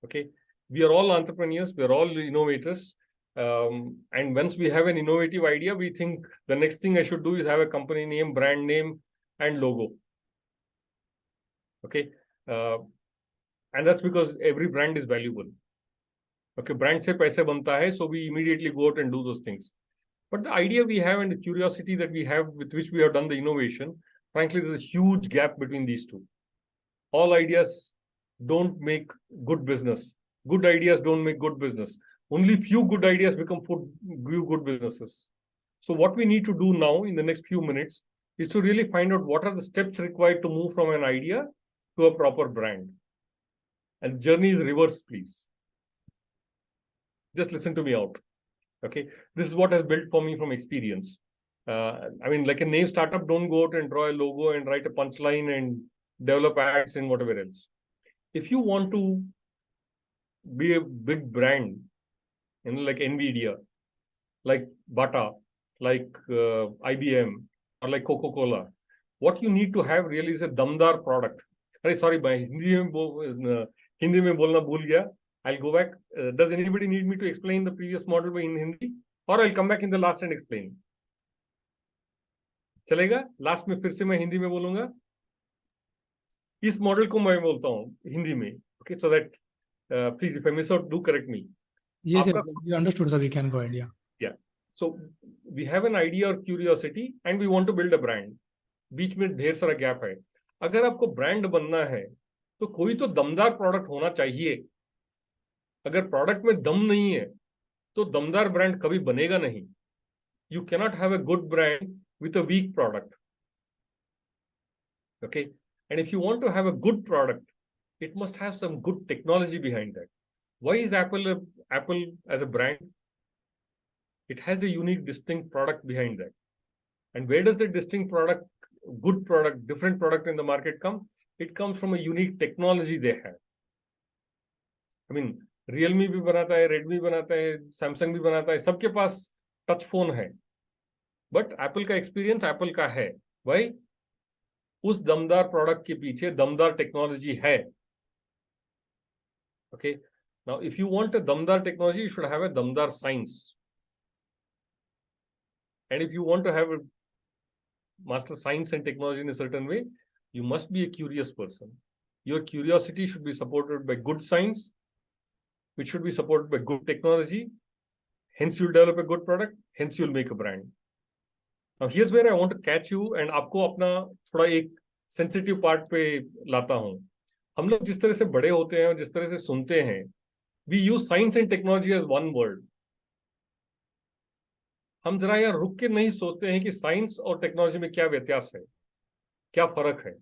Okay, we are all entrepreneurs, we are all innovators. And once we have an innovative idea, we think the next thing I should do is have a company name, brand name, and logo. Okay, and that's because every brand is valuable. Okay, brand se paise banta hai, so we immediately go out and do those things. But the idea we have and the curiosity that we have with which we have done the innovation, frankly, there's a huge gap between these two. All ideas don't make good business. Good ideas don't make good business. Only few good ideas become good businesses. So what we need to do now in the next few minutes is to really find out what are the steps required to move from an idea to a proper brand. And journey is reverse, please. Just listen to me out. Okay, this is what has built for me from experience. I mean, like a name startup, don't go out and draw a logo and write a punchline and develop ads and whatever else. If you want to be a big brand, you know, like NVIDIA, like Bata, like IBM, or like Coca-Cola, what you need to have really is a damdar product. Sorry, by Hindi mein bolna bhul gaya. I'll go back. Does anybody need me to explain the previous model in Hindi? Or I'll come back in the last and explain. चलेगा? Last में फिर से मैं हिंदी में बोलूंगा. इस model को मैं बोलता हूँ हिंदी में. Okay, so that please, if I miss out, do correct me.
Yes, yes, you understood, sir. We can go ahead. Yeah.
Yeah. So we have an idea or curiosity, and we want to build a brand. बीच में ढेर सारा gap है. अगर आपको brand बनना है, तो कोई तो दमदार प्रोडक्ट होना चाहिए. अगर प्रोडक्ट में दम नहीं है, तो दमदार ब्रांड कभी बनेगा नहीं. You cannot have a good brand with a weak product. Okay, and if you want to have a good product, it must have some good technology behind that. Why is Apple as a brand? It has a unique, distinct product behind that. And where does the distinct product, good product, different product in the market come? It comes from a unique technology they have. I mean, Realme भी बनाता है, Redmi बनाता है, Samsung भी बनाता है, सबके पास touch phone है. बट एप्पल का एक्सपीरियंस एप्पल का है. Why? उस दमदार प्रोडक्ट के पीछे दमदार टेक्नोलॉजी है. Okay, now if you want a damdar technology, you should have a damdar science. And if you want to have a master science and technology in a certain way, you must be a curious person. Your curiosity should be supported by good science, which should be supported by good technology. Hence, you'll develop a good product. Hence, you'll make a brand. Now, here's where I want to catch you and आपको अपना थोड़ा एक sensitive part पे लाता हूँ. हम लोग जिस तरह से बड़े होते हैं और जिस तरह से सुनते हैं, we use science and technology as one word. हम जरा यार रुक के नहीं सोचते हैं कि साइंस और टेक्नोलॉजी में क्या व्यत्यास है, क्या फर्क है.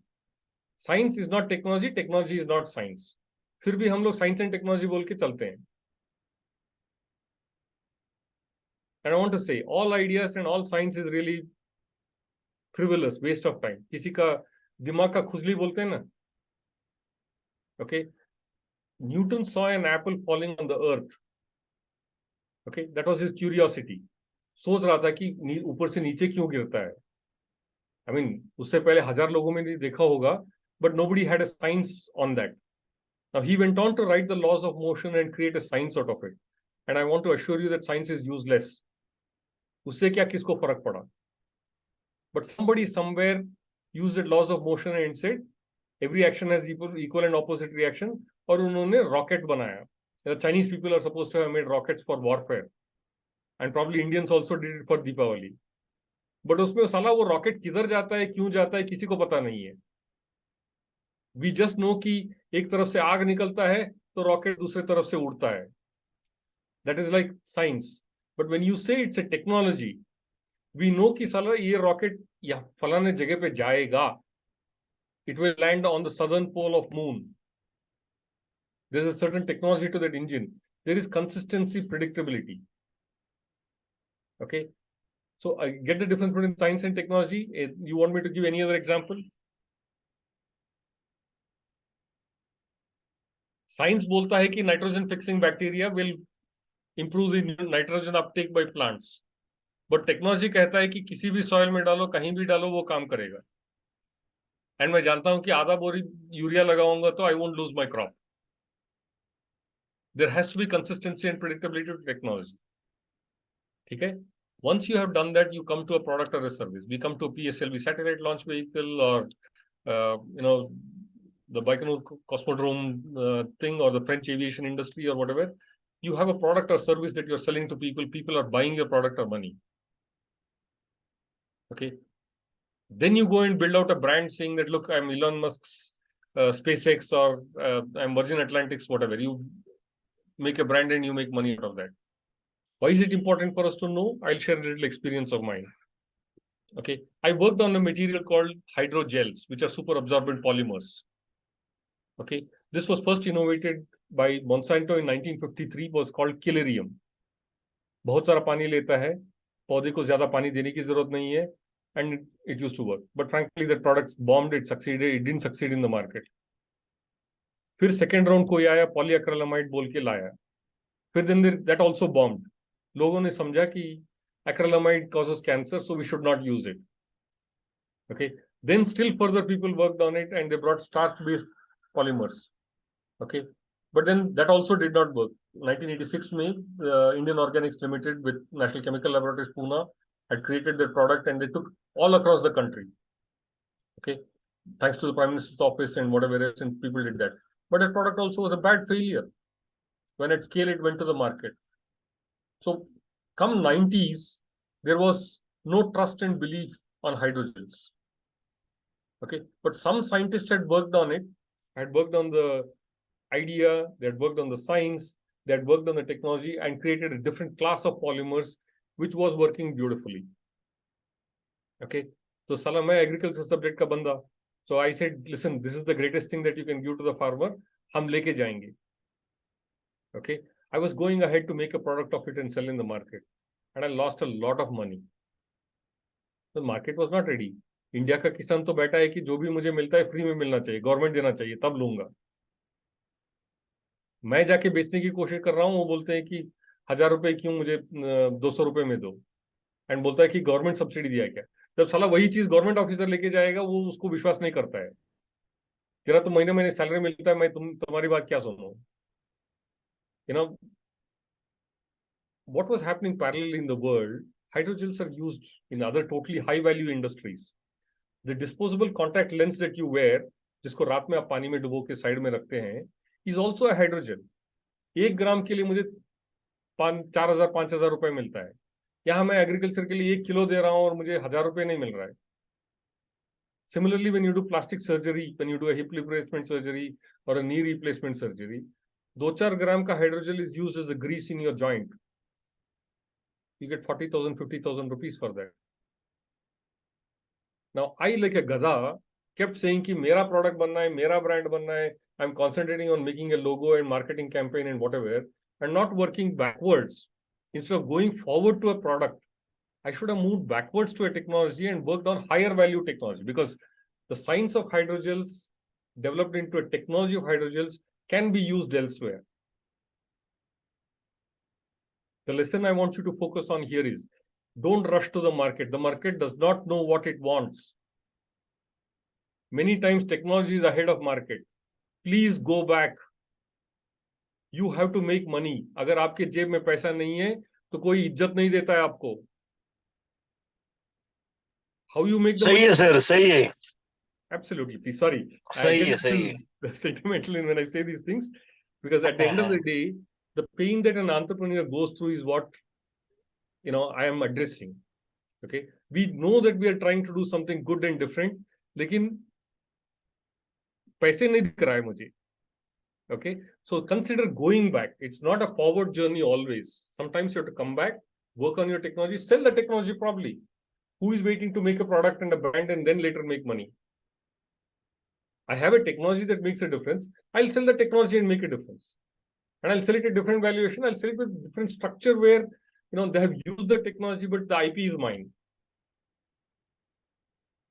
Science is not technology, technology is not science. फिर भी हम लोग साइंस एंड टेक्नोलॉजी बोल के चलते हैं. And I want to say, all ideas and all science is really frivolous, waste of time. किसी का दिमाग का खुजली बोलते हैं ना. Okay, Newton saw an apple falling on the earth. Okay, that was his curiosity. सोच रहा था कि ऊपर से नीचे क्यों गिरता है. I mean, उससे पहले 1000 लोगों में देखा होगा, but nobody had a science on that. Now he went on to write the laws of motion and create a science out of it. And I want to assure you that science is useless. उससे क्या किसको फर्क पड़ा? But somebody somewhere used the laws of motion and said every action has equal and opposite reaction. और उन्होंने rocket बनाया. The Chinese people are supposed to have made rockets for warfare. And probably Indians also did it for Deepavali. But उसमें साला वो rocket किधर जाता है, क्यों जाता है, किसी को पता नहीं है. We just know कि एक तरफ से आग निकलता है तो rocket दूसरे तरफ से उड़ता है. That is like science. But when you say it's a technology, we know कि साला ये rocket या फलाने जगह पे जाएगा. It will land on the southern pole of moon. There is a certain technology to that engine. There is consistency, predictability. Okay, so I get the difference between science and technology. You want me to give any other example? Science बोलता है कि nitrogen fixing bacteria will improve the nitrogen uptake by plants. But technology कहता है कि किसी भी soil में डालो, कहीं भी डालो, वो काम करेगा. एंड मैं जानता हूं कि आधा बोरी यूरिया लगाऊंगा तो I won't lose my crop. There has to be consistency and predictability to technology. ठीक है. Once you have done that, you come to a product or a service. We come to a PSLV satellite launch vehicle, or the Baikonur Cosmodrome thing, or the French aviation industry, or whatever. You have a product or service that you're selling to people. People are buying your product or money. Okay. Then you go and build out a brand saying that, look, I'm Elon Musk's SpaceX, or I'm Virgin Atlantic's, whatever. You make a brand and you make money out of that. Why is it important for us to know? I'll share a little experience of mine. Okay. I worked on a material called hydrogels, which are super absorbent polymers. Okay. This was first innovated by Monsanto in 1953, was called Killerium. बहुत सारा पानी लेता है, पौधे को ज्यादा पानी देने की जरूरत नहीं है, and it used to work. But frankly, that product bombed. It succeeded. It didn't succeed in the market. फिर second round कोई आया, polyacrylamide बोल के लाया. फिर then that also bombed. लोगों ने समझा कि acrylamide causes cancer, so we should not use it. Okay. Then still further people worked on it, and they brought starch-based polymers. Okay. But then that also did not work. 1986 May, Indian Organics Limited with National Chemical Laboratories Pune had created their product, and they took all across the country. Okay. Thanks to the Prime Minister's office and whatever else, and people did that. But that product also was a bad failure. When at scale it went to the market. So come 90s, there was no trust and belief on hydrogels. Okay. But some scientists had worked on it, had worked on the idea, they had worked on the science, they had worked on the technology, and created a different class of polymers which was working beautifully. Okay. So Salah, मैं agriculture subject का बंदा. So I said, listen, this is the greatest thing that you can give to the farmer. हम लेके जाएंगे. Okay. I was going ahead to make a product of it and sell in the market, and I lost a lot of money. The market was not ready. India का किसान तो बैठा है कि जो भी मुझे मिलता है फ्री में मिलना चाहिए, गवर्नमेंट देना चाहिए, तब लूंगा. मैं जाके बेचने की कोशिश कर रहा हूँ, वो बोलते हैं कि 1000 रुपए क्यों, मुझे 200 रुपए में दो, एंड बोलता है कि गवर्नमेंट सब्सिडी दिया क्या. जब साला वही चीज गवर्नमेंट ऑफिसर लेके जाएगा, वो उसको विश्वास नहीं करता है. तेरा तो महीने महीने सैलरी मिलता है, मैं तुम्हारी बात क्या सुनूं. What was happening parallel in the world, hydrogels are used in other totally high value industries. The disposable contact lens that you wear, जिसको रात में आप पानी में डुबो के साइड में रखते हैं, is also a hydrogel. 1 ग्राम के लिए मुझे 4000-5000 रुपए मिलता है. यहाँ मैं एग्रीकल्चर के लिए 1 किलो दे रहा हूँ और मुझे 1000 रुपए नहीं मिल रहा है. Similarly, when you do plastic surgery, when you do a hip replacement surgery or a knee replacement surgery, 2-4 gram का hydrogel is used as a grease in your joint. You get 40,000, 50,000 rupees for that. Now, I, like a gada, kept saying कि मेरा product बनना है, मेरा brand बनना है. I'm concentrating on making a logo and marketing campaign and whatever, and not working backwards. Instead of going forward to a product, I should have moved backwards to a technology and worked on higher value technology, because the science of hydrogels developed into a technology of hydrogels can be used elsewhere. The lesson I want you to focus on here is, don't rush to the market. The market does not know what it wants. Many times technology is ahead of market. Please go back. You have to make money. अगर आपके जेब में पैसा नहीं है, तो कोई इज्जत नहीं देता है आपको. How you make the money?
सही है सर, सही है.
Absolutely. Please, sorry.
सही है, सही है.
Sentimental when I say these things, because at the end of the day, the pain that an entrepreneur goes through is what I am addressing. Okay. We know that we are trying to do something good and different, लेकिन पैसे नहीं दिख रहा है मुझे. Okay. So consider going back. It's not a forward journey always. Sometimes you have to come back, work on your technology, sell the technology properly. Who is waiting to make a product and a brand and then later make money? I have a technology that makes a difference. I'll sell the technology and make a difference. And I'll sell it at different valuation. I'll sell it with different structure where, they have used the technology, but the IP is mine.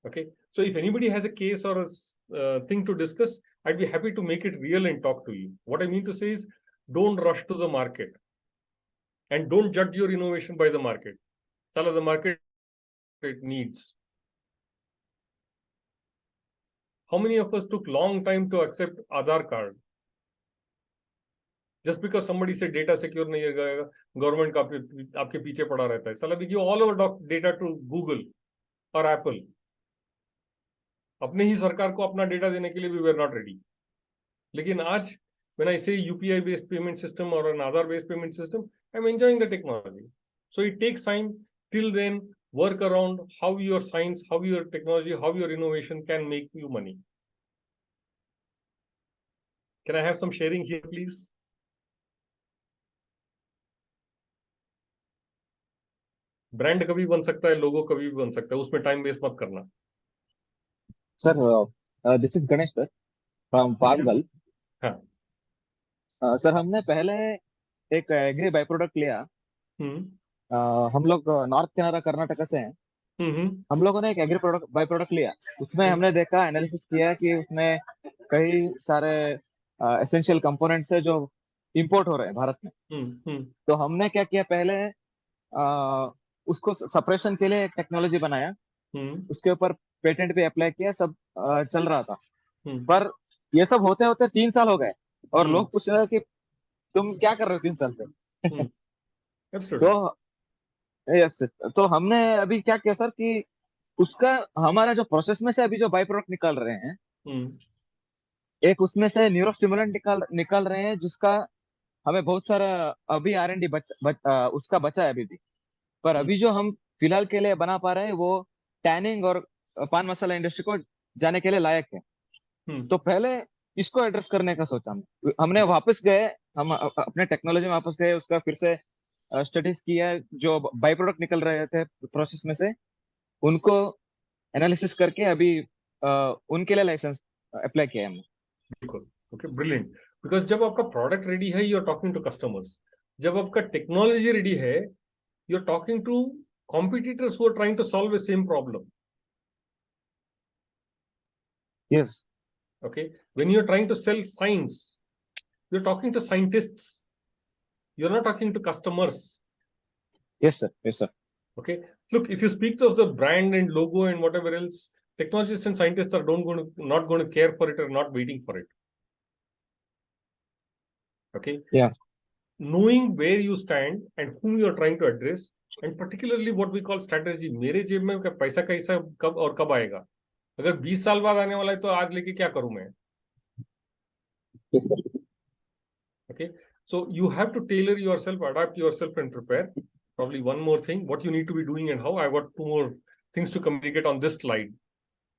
Okay. So if anybody has a case or a thing to discuss, I'd be happy to make it real and talk to you. What I mean to say is, don't rush to the market and don't judge your innovation by the market. Tell the market it needs. How many of us took long time to accept Aadhaar card? Just because somebody said data secure nahi hai, government का आपके पीछे पड़ा रहता है. साला we give all our data to Google or Apple. अपने ही सरकार को अपना डेटा देने के लिए we were not ready. लेकिन आज when I say UPI based payment system or an Aadhaar based payment system, I'm enjoying the technology. So it takes time. Till then, work around how your science, how your technology, how your innovation can make you money. Can I have some sharing here, please? Brand कभी बन सकता है, लोगो कभी भी बन सकता है, उसमें टाइम वेस्ट मत करना.
Sir this is Ganesh sir from पागल.
हाँ.
सर हमने पहले एक एग्री बाई प्रोडक्ट लिया. हम लोग नॉर्थ किनारा कर्नाटक से हैं. हम लोगों ने एक एग्री प्रोडक्ट बाई प्रोडक्ट लिया. उसमें हमने देखा, एनालिसिस किया कि उसमें कई सारे एसेंशियल कंपोनेंट्स है जो इंपोर्ट हो रहे हैं भारत में. तो हमने क्या किया, पहले उसको सेपरेशन के लिए एक टेक्नोलॉजी बनाया. उसके ऊपर पेटेंट भी अप्लाई किया, सब चल रहा था. पर ये सब होते होते 3 साल हो गए और लोग पूछ रहे हैं कि तुम क्या कर रहे हो 3 साल से. तो यस, तो हमने अभी क्या किया सर कि उसका हमारा जो प्रोसेस में से अभी जो बाई प्रोडक्ट निकाल रहे हैं, एक उसमें से न्यूरो स्टिमुलेंट निकाल रहे हैं, जिसका हमें बहुत सारा अभी R&D उसका बचा है अभी भी. पर अभी जो हम फिलहाल के लिए बना पा रहे हैं वो टैनिंग और पान मसाला इंडस्ट्री को जाने के लिए लायक है. तो पहले इसको एड्रेस करने का सोचा हमने वापस गए, हम अपने टेक्नोलॉजी में वापस गए, उसका फिर से स्टडीज किया. जो बाई प्रोडक्ट निकल रहे थे प्रोसेस में से, उनको एनालिसिस करके अभी उनके लिए लाइसेंस अप्लाई किया हमने.
बिल्कुल. Okay, brilliant. बिकॉज जब आपका प्रोडक्ट रेडी है, you are talking to customers. जब आपका टेक्नोलॉजी रेडी है, you're talking to competitors who are trying to solve the same problem.
Yes.
Okay. When you're trying to sell science, you're talking to scientists. You're not talking to customers.
Yes, sir. Yes, sir.
Okay. Look, if you speak of the brand and logo and whatever else, technologists and scientists are not going to care for it or not waiting for it. Okay.
Yeah.
Knowing where you stand and whom you are trying to address, and particularly what we call strategy. मेरे जेब में पैसा कैसा कब और कब आएगा? अगर 20 साल बाद आने वाला है तो आज लेके क्या करूं मैं? Okay, so you have to tailor yourself, adapt yourself, and prepare. Probably one more thing, what you need to be doing and how. I got 2 more things to communicate on this slide.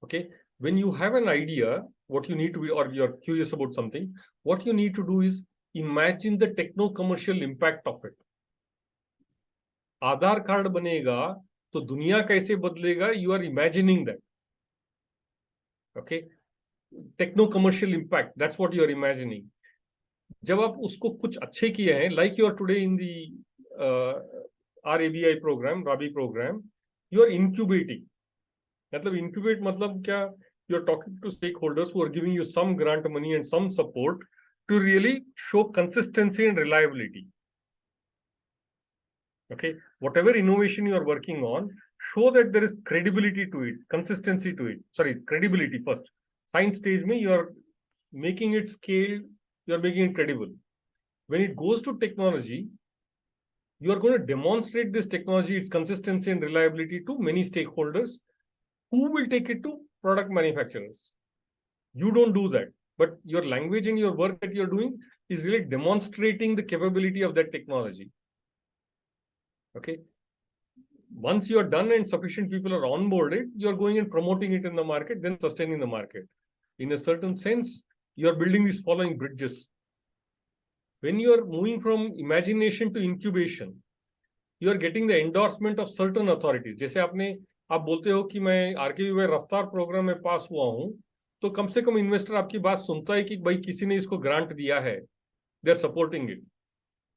Okay, when you have an idea, what you need to be, or you're curious about something, what you need to do is imagine the techno-commercial impact of it. Aadhaar card बनेगा तो दुनिया कैसे बदलेगा? You are imagining that. Okay, techno-commercial impact. That's what you are imagining. जब आप उसको कुछ अच्छे किए हैं, like you are today in the R-ABI program, R-ABI program, you are incubating. मतलब incubate मतलब क्या? You are talking to stakeholders who are giving you some grant money and some support to really show consistency and reliability. Okay, whatever innovation you are working on, show that there is credibility to it, consistency to it. Sorry, credibility first. Science stage mein you are making it scale, you are making it credible. When it goes to technology, you are going to demonstrate this technology, its consistency and reliability to many stakeholders who will take it to product manufacturers. You don't do that, but your language and your work that you're doing is really demonstrating the capability of that technology. Okay. Once you are done and sufficient people are onboarded, you are going and promoting it in the market, then sustaining the market. In a certain sense, you are building these following bridges. When you are moving from imagination to incubation, you are getting the endorsement of certain authorities. जैसे आप बोलते हो कि मैं R-ABI रफ्तार programme में पास हुआ हूं, तो कम से कम इन्वेस्टर आपकी बात सुनता है कि भाई किसी ने इसको ग्रांट दिया है. They are supporting it.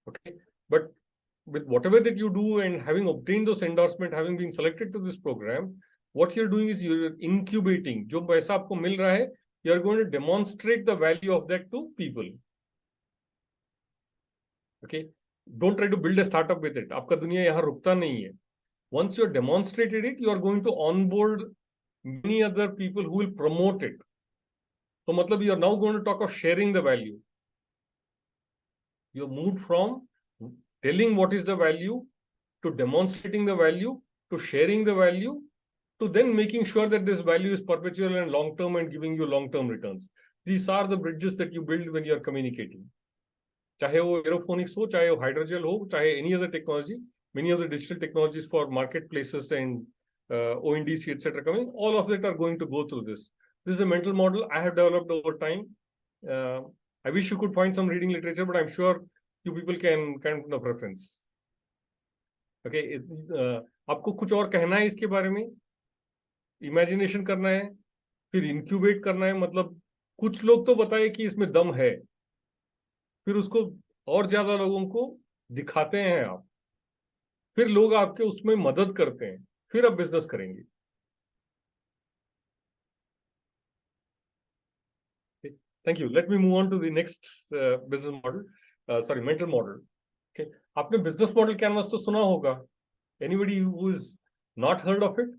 Okay, but with whatever that you do and having obtained those endorsement, having been selected to this program, what you're doing is you're incubating. जो पैसा आपको मिल रहा है, you are going to demonstrate the value of that to people. Okay, don't try to build a startup with it. आपका दुनिया यहाँ रुकता नहीं है. Once you have demonstrated it, you are going to onboard many other people who will promote it. So मतलब you are now going to talk of sharing the value. You have moved from telling what is the value to demonstrating the value to sharing the value to then making sure that this value is perpetual and long term and giving you long term returns. These are the bridges that you build when you are communicating. चाहे वो एरोफोनिक्स हो, चाहे वो hydrogel हो, चाहे any other technology, many of the digital technologies for marketplaces and ONDC, etc. coming, all of that are going to go through this. This is a mental model I have developed over time. I wish you could find some reading literature, but I'm sure you people can kind of reference. Okay, आपको कुछ और कहना है इसके बारे में? Imagination करना है, फिर इंक्यूबेट करना है. मतलब कुछ लोग तो बताए कि इसमें दम है, फिर उसको और ज्यादा लोगों को दिखाते हैं आप, फिर लोग आपके उसमें मदद करते हैं, फिर आप बिजनेस करेंगे. Thank you. Let me move on to the next business model. Mental model. Okay. आपने business model canvas तो सुना होगा. Anybody who is not heard of it?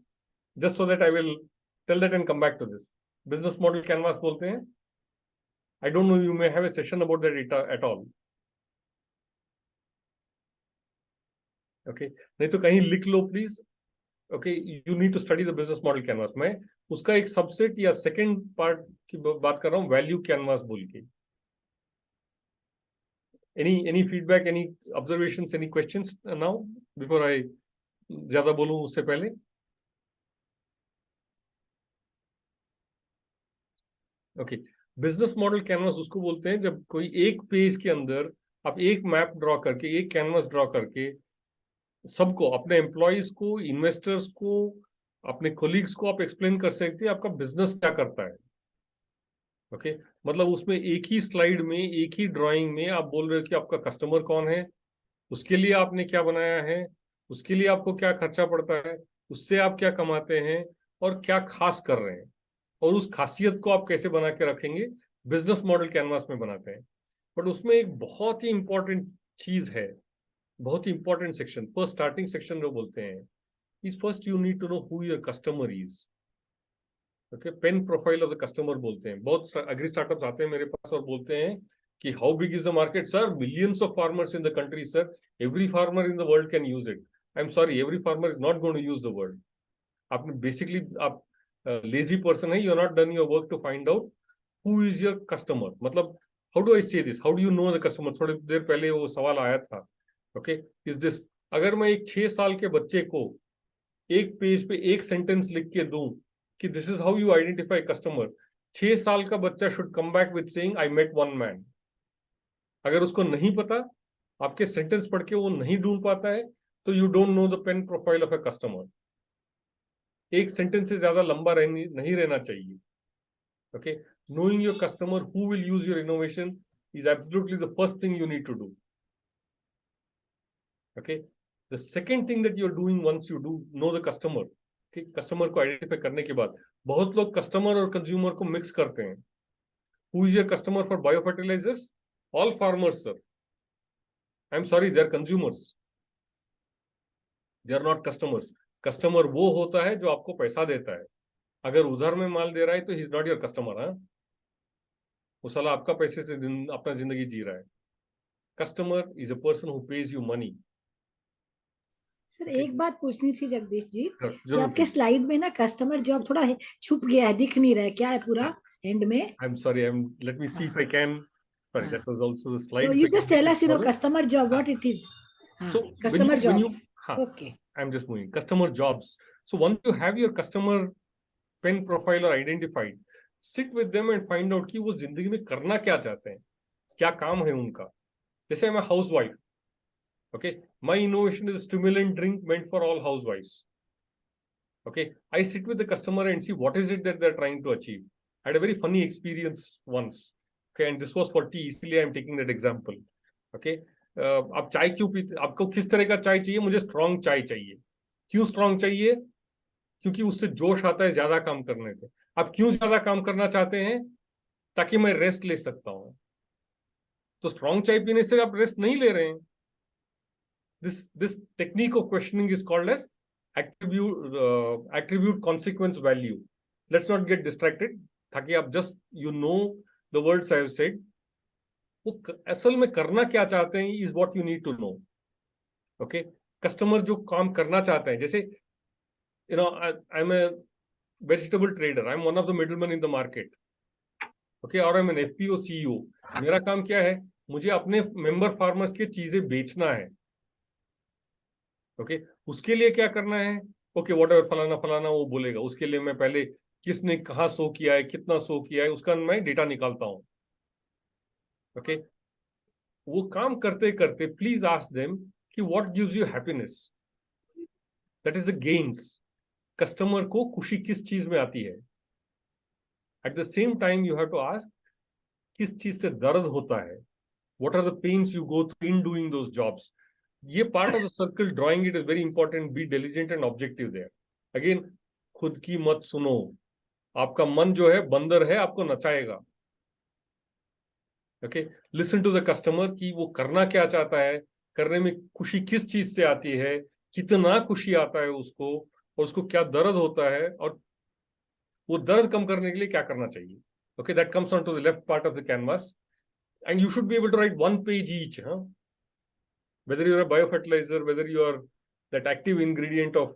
Just so that I will tell that and come back to this. Business model canvas बोलते हैं. I don't know, you may have a session about that at all. Okay. नहीं तो कहीं लिख लो please. Okay, you need to study the business model canvas. मैं उसका एक subset या सेकंड पार्ट की बात कर रहा हूँ, वैल्यू कैनवास बोल के. Any feedback, any observations, any questions now before I ज्यादा बोलूं उससे पहले? ओके, बिजनेस मॉडल कैनवास उसको बोलते हैं जब कोई एक पेज के अंदर आप एक मैप ड्रॉ करके, एक कैनवास ड्रॉ करके सबको, अपने एम्प्लॉइज को, इन्वेस्टर्स को, अपने कोलीग्स को आप एक्सप्लेन कर सकते हैं आपका बिजनेस क्या करता है. ओके, मतलब उसमें एक ही स्लाइड में, एक ही ड्राइंग में आप बोल रहे हो कि आपका कस्टमर कौन है, उसके लिए आपने क्या बनाया है, उसके लिए आपको क्या खर्चा पड़ता है, उससे आप क्या कमाते हैं और क्या खास कर रहे हैं, और उस खासियत को आप कैसे बना के रखेंगे, बिजनेस मॉडल कैनवास में बनाते हैं. बट उसमें एक बहुत ही इंपॉर्टेंट चीज है, बहुत ही important section, first starting section जो बोलते हैं, is first you need to know who your customer is. Okay, pain profile of the customer बोलते हैं. बहुत एग्री स्टार्टअप्स आते हैं मेरे पास और बोलते हैं कि how big is the market sir, millions of farmers in the country sir, every farmer in the world can use it. I am sorry, every farmer is not going to use the word. आपने basically, आप lazy person है, you are not done your work to find out who is your customer. मतलब how do I say this, how do you know the customer? थोड़ी देर पहले वो सवाल आया था. ओके, इज दिस, अगर मैं एक 6 साल के बच्चे को एक पेज पे एक सेंटेंस लिख के दूं कि this is how you identify customer, 6 साल का बच्चा should come back with saying I met one man. अगर उसको नहीं पता, आपके सेंटेंस पढ़ के वो नहीं ढूंढ पाता है, तो you don't know the pain profile of a customer. एक सेंटेंस से ज्यादा लंबा नहीं रहना चाहिए. Okay, knowing your customer who will use your innovation is absolutely the first thing you need to do. Okay, the second thing that you're doing once you do know the customer, okay, customer को identify करने के बाद, बहुत लोग customer और consumer को mix करते हैं. Who is your customer for biofertilizers? All farmers, sir. I'm sorry, they are consumers. They are not customers. Customer वो होता है जो आपको पैसा देता है. अगर उधार में माल दे रहा है तो he is not your customer. हाँ, वो साला आपका पैसे से अपना जिंदगी जी रहा है. Customer is a person who page you money.
Sir एक बात पूछनी थी जगदीश जी,
जरूर.
आपके स्लाइड में ना कस्टमर जॉब थोड़ा छुप गया है, दिख नहीं रहा है, क्या है पूरा एंड में?
आई am sorry, let me see if I can. Sorry, that was also the slide.
So you just tell us, customer job, what it is.
So
customer jobs.
Okay. I'm just moving. Customer jobs. So once you have your customer pen profile or identified, sit with them and find out कि वो जिंदगी में करना क्या चाहते हैं, क्या काम है उनका. जैसे I'm a housewife. Okay, my innovation is a stimulant drink meant for all housewives. Okay, I sit with the customer and see what is it that they're trying to achieve. I had a very funny experience once. Okay, and this was for tea, इसलिए I'm taking that example. Okay, आप चाय क्यों पीते, आपको किस तरह का चाय चाहिए? मुझे स्ट्रॉन्ग चाय चाहिए. क्यों स्ट्रॉन्ग चाहिए? क्योंकि उससे जोश आता है ज्यादा काम करने पे. आप क्यों ज्यादा काम करना चाहते हैं? ताकि मैं रेस्ट ले सकता हूं। तो स्ट्रॉन्ग चाय पीने से आप रेस्ट नहीं ले रहे हैं। This technique of questioning is called as attribute consequence value. Let's not get distracted, ताकि आप just the words I have said. वो असल में करना क्या चाहते हैं is what you need to know. Okay, customer जो काम करना चाहते हैं, जैसे I'm a vegetable trader, I'm one of the middlemen in the market. Okay, और I'm an FPO CEO. मेरा काम क्या है? मुझे अपने मेंबर फार्मर्स की चीजें बेचना है। ओके, उसके लिए क्या करना है? ओके, वॉट एवर फलाना फलाना वो बोलेगा, उसके लिए मैं पहले किसने कहाँ शो किया है, कितना शो किया है, उसका मैं डेटा निकालता हूँ। ओके, वो काम करते करते प्लीज आस्क देम कि what gives you happiness, that is the gains. Customer को खुशी किस चीज में आती है? At the same time you have to ask किस चीज से दर्द होता है, what are the pains you go through in doing those jobs. ये part of the circle drawing it is very important. Be diligent and objective there. Again, खुद की मत सुनो। आपका मन जो है बंदर है, आपको नचाएगा। Okay, listen to the customer कि वो करना क्या चाहता है, करने में खुशी किस चीज से आती है, कितना खुशी आता है उसको, और उसको क्या दर्द होता है, और वो दर्द कम करने के लिए क्या करना चाहिए। Okay, that comes on to the left part of the canvas, and you should be able to write 1 page each, whether you're a biofertilizer, whether you are that active ingredient of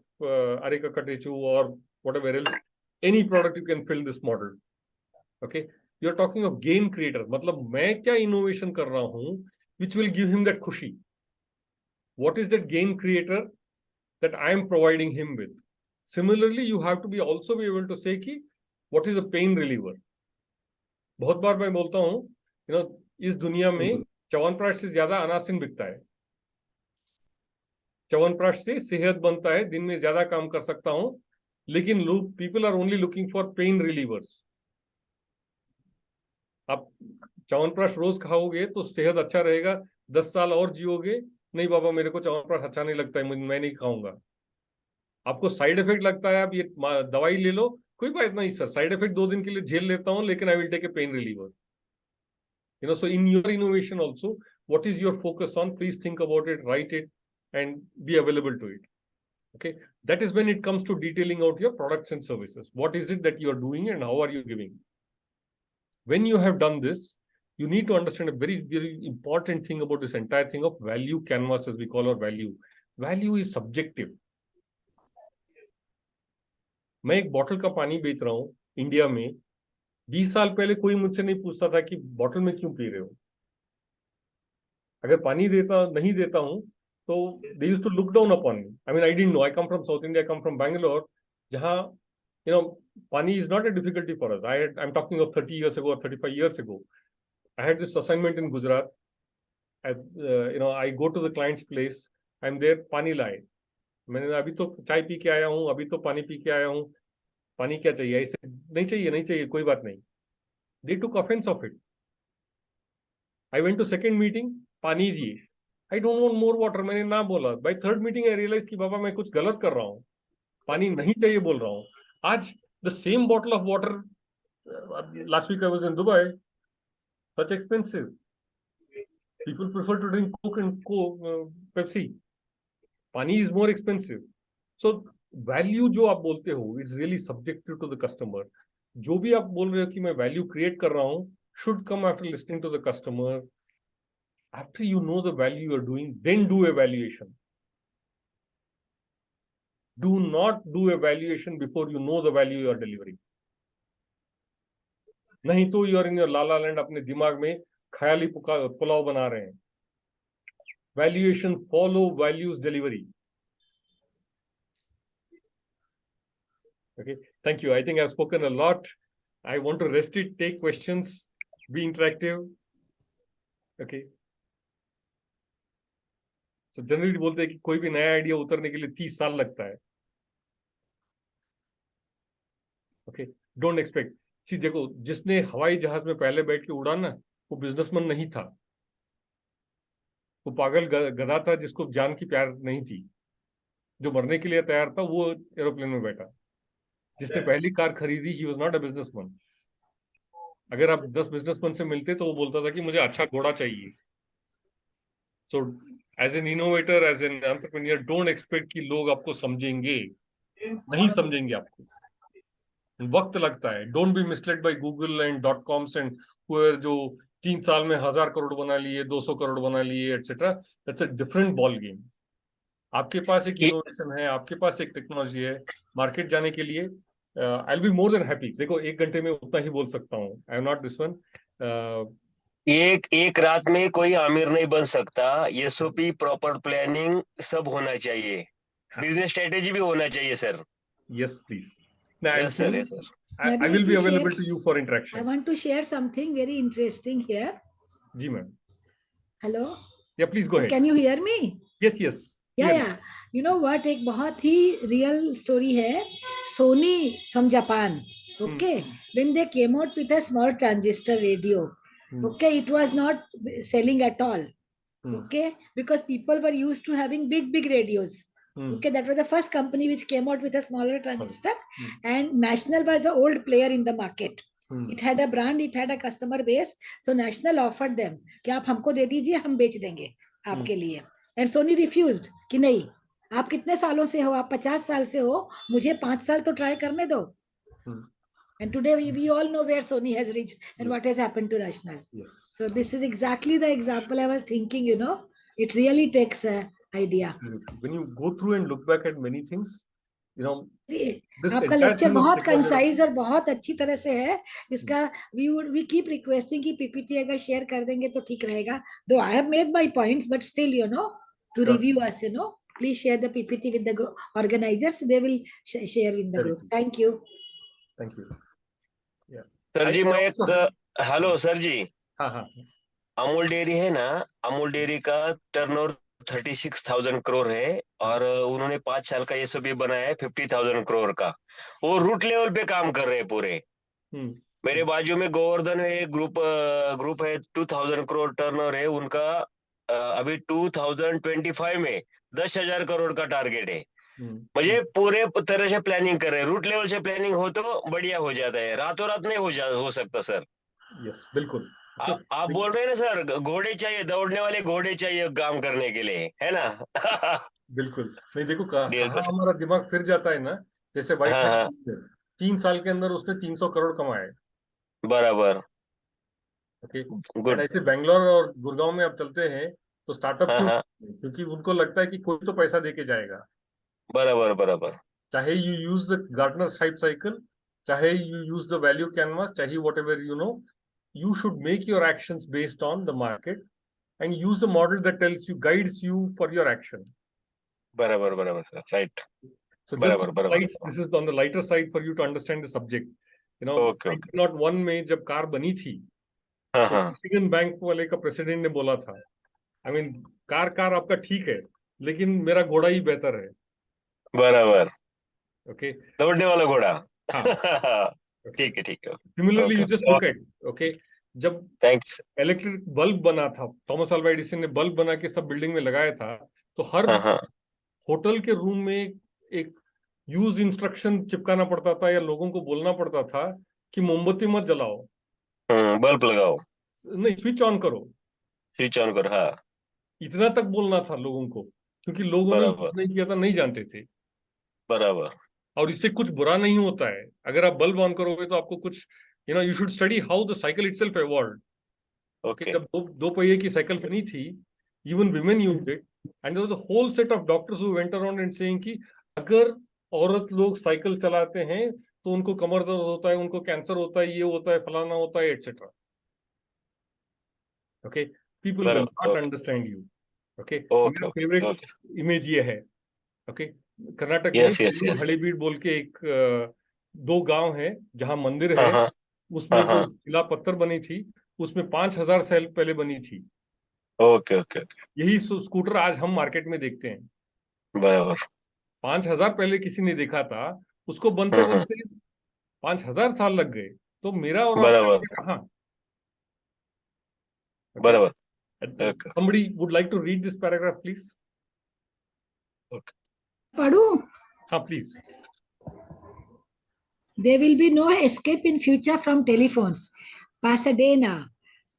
areca katechu or whatever else, any product you can fill this model. Okay, you're talking of gain creator, मतलब मैं क्या innovation कर रहा हूँ which will give him that खुशी. What is that gain creator that I am providing him with? Similarly, you have to be also be able to say कि what is a pain reliever. बहुत बार मैं बोलता हूँ, इस दुनिया में च्यवनप्राश से ज्यादा अनासिन बिकता है। च्यवनप्राश से सेहत बनता है, दिन में ज्यादा काम कर सकता हूं, लेकिन लोग people are only looking for pain relievers. आप च्यवनप्राश रोज खाओगे तो सेहत अच्छा रहेगा, 10 साल और जियोगे। नहीं बाबा, मेरे को च्यवनप्राश अच्छा नहीं लगता है, मैं नहीं खाऊंगा। आपको साइड इफेक्ट लगता है, आप ये दवाई ले लो, कोई बात नहीं सर, साइड इफेक्ट 2 दिन के लिए झेल लेता हूं, लेकिन I will take a pain reliever. So in your innovation also, what is your focus on? Please think about it, write it, and be available to it. Okay, that is when it comes to detailing out your products and services. What is it that you are doing and how are you giving? When you have done this, you need to understand a very, very important thing about this entire thing of value canvas, as we call our value. Value is subjective. मैं एक bottle का पानी बेच रहा हूं India में, 20 साल पहले कोई मुझसे नहीं पूछता था कि बॉटल में क्यों पी रहे हो। अगर पानी नहीं देता हूं तो they used to look down upon me. I mean, I didn't know. I come from South India, I come from Bangalore, जहाँ pani is not a difficulty for us. I'm talking of 30 years ago or 35 years ago. I had this assignment in Gujarat. I go to the client's place. I'm there, पानी लाए। मैंने अभी तो चाय P के आया हूँ, अभी तो पानी पी के आया हूँ, पानी क्या चाहिए? ऐसे नहीं चाहिए, कोई बात नहीं। They took offense of it. I went to second meeting, पानी दिए। I don't want more water, मैंने ना बोला। By third meeting I realized कि बाबा मैं कुछ गलत कर रहा हूँ, पानी नहीं चाहिए बोल रहा हूँ। आज the same bottle of water, last week I was in Dubai, such expensive. People prefer to drink Coke and Pepsi. पानी is more expensive. So value जो आप बोलते हो, it's really subjective to the customer. जो भी आप बोल रहे हो कि मैं value create कर रहा हूँ, should come after listening to the customer. After you know the value you're doing, then do evaluation. Do not do evaluation before you know the value you are delivering. नहीं तो you are in your la la land, अपने दिमाग में ख्याली पुलाव बना रहे हैं। Valuation follow values delivery. Okay, thank you. I think I've spoken a lot. I want to rest it, take questions, be interactive. Okay. So generally बोलते हैं कि कोई भी नया आइडिया उतरने के लिए 30 साल लगता है। Okay, don't expect. सी देखो, जिसने हवाई जहाज में पहले बैठ के उड़ा ना, वो बिजनेसमैन नहीं था, वो पागल गधा था जिसको जान की प्यार नहीं थी। जो मरने के लिए तैयार था वो एरोप्लेन में बैठा। जिसने पहली कार खरीदी, he was not a businessman. अगर आप 10 बिजनेसमैन से मिलते तो वो बोलता था कि मुझे अच्छा घोड़ा चाहिए। So as an innovator, as an entrepreneur, don't expect कि लोग आपको समझेंगे, नहीं समझेंगे आपको, वक्त लगता है। Don't be misled by Google and .coms and जो 3 साल में 1000 करोड़ बना लिए, 200 करोड़ बना लिए, etcetera. That's a different ball game. आपके पास एक इनोवेशन है, आपके पास एक टेक्नोलॉजी है, मार्केट जाने के लिए I will be more than happy. देखो, 1 घंटे में उतना ही बोल सकता हूँ, I am not this one.
एक रात में कोई आमिर नहीं बन सकता। एसओपी, प्रॉपर प्लानिंग सब होना चाहिए, बिजनेस स्ट्रेटेजी भी होना चाहिए sir.
Yes please. I
yes sir, yes sir.
I will be available to you for interaction.
I want to share something very interesting here.
जी ma'am.
Hello.
Yeah, please go ahead.
Can you hear me?
Yes, yes.
Yeah. You know what? एक बहुत ही real story है. Sony from Japan. Okay. When they came out with a small transistor radio. Okay, it was not selling at all. Okay, because people were used to having big radios. Okay, that was the first company which came out with a smaller transistor, and National was the old player in the market. It had a brand, it had a customer base, so National offered them कि आप हमको दे दीजिए, हम बेच देंगे आपके लिए. And Sony refused कि नहीं, आप कितने सालों से हो, आप 50 साल से हो, मुझे 5 साल तो ट्राई करने दो. And today we all know where Sony has reached and what has happened to National.
Yes.
So this is exactly the example I was thinking, you know, it really takes an idea.
Absolutely. When you go through and look back at many things, you know, this
आपका
entire
lecture
thing of
बहुत
technology-
concise और बहुत अच्छी तरह से है. इसका we keep requesting कि PPT अगर शेयर कर देंगे तो ठीक रहेगा. Though I have made my points, but still, you know, to review us, you know, please share the PPT with the organizers. They will share in the group. Thank you.
Thank you. Yeah.
Sir ji, मैं एक hello sir जी,
हाँ हाँ,
Amul dairy है ना, Amul dairy का turnover 36,000 crore है, और उन्होंने 5 साल का एसओपी बनाया है 50,000 करोड़ का। वो रूट लेवल पे काम कर रहे हैं पूरे। मेरे बाजू में गोवर्धन है, ग्रुप है, 2,000 करोड़ टर्नओवर है उनका। अभी 2025 में 10,000 करोड़ का टारगेट है। मुझे पूरे तरह से प्लानिंग कर रहे हैं, रूट लेवल से प्लानिंग हो तो बढ़िया हो जाता है, रातों रात नहीं हो सकता सर।
यस, बिल्कुल।
आप बोल रहे हैं ना सर, घोड़े चाहिए, दौड़ने वाले घोड़े चाहिए काम करने के लिए, है ना?
बिल्कुल। नहीं, देखो कहाँ हमारा दिमाग फिर जाता है ना, जैसे भाई 3 साल के अंदर उसने 300 करोड़ कमाए।
बराबर।
ओके, एंड ऐसे बैंगलोर और गुड़गांव में अब चलते हैं तो स्टार्टअप क्योंकि उनको लगता है कि कोई तो पैसा देके जाएगा।
बराबर बराबर।
चाहे you use the Gartner's hype cycle, चाहे you use the value canvas, चाहे whatever you know, you should make your actions based on the market and use the model that tells you, guides you for your action.
बराबर बराबर sir, right.
So just slides, this is on the lighter side for you to understand the subject. You know,
okay.
1901 में जब car बनी थी, तो Michigan bank वाले का president ने बोला था, I mean, कार आपका ठीक है, लेकिन मेरा घोड़ा ही बेहतर है।
बराबर।
ओके,
दौड़ने वाला घोड़ा।
हाँ,
ठीक है।
Similarly, you just look at, okay, जब इलेक्ट्रिक बल्ब बना था, थॉमस अल्वा एडिसन ने बल्ब बना के सब बिल्डिंग में लगाया था, तो हर होटल के रूम में एक यूज इंस्ट्रक्शन चिपकाना पड़ता था या लोगों को बोलना पड़ता था कि मोमबत्ती मत जलाओ,
बल्ब लगाओ,
नहीं स्विच ऑन करो,
हाँ।
इतना तक बोलना था लोगों को, क्योंकि लोगों ने यूज नहीं किया था, नहीं जानते थे।
बराबर।
और इससे कुछ बुरा नहीं होता है, अगर आप बल्ब ऑन करोगे तो आपको कुछ, you know, you should study how the cycle itself evolved. Okay, जब दो पहिए की साइकिल बनी थी, even women used it, and there was a whole set of doctors who went around and saying कि अगर औरत लोग साइकिल चलाते हैं तो उनको कमर दर्द होता है, उनको कैंसर होता है, ये होता है, फलाना होता है, etcetera. Okay, people will not understand you. Okay, मेरा फेवरेट इमेज ये है। ओके, कर्नाटक में हड़ेबीड बोल के एक 2 गांव है जहां मंदिर है, उसमें जो शिला पत्थर बनी थी, उसमें 5,000 साल पहले बनी थी।
ओके।
यही स्कूटर आज हम मार्केट में देखते हैं।
बराबर।
5,000 पहले किसी ने देखा था, उसको बनते बनते 5,000 साल लग गए, तो मेरा और आपका कहाँ?
बराबर।
Somebody would like to read this paragraph, please?
पढ़ूं?
हाँ, please.
There will be no escape in future from telephones. Pasadena,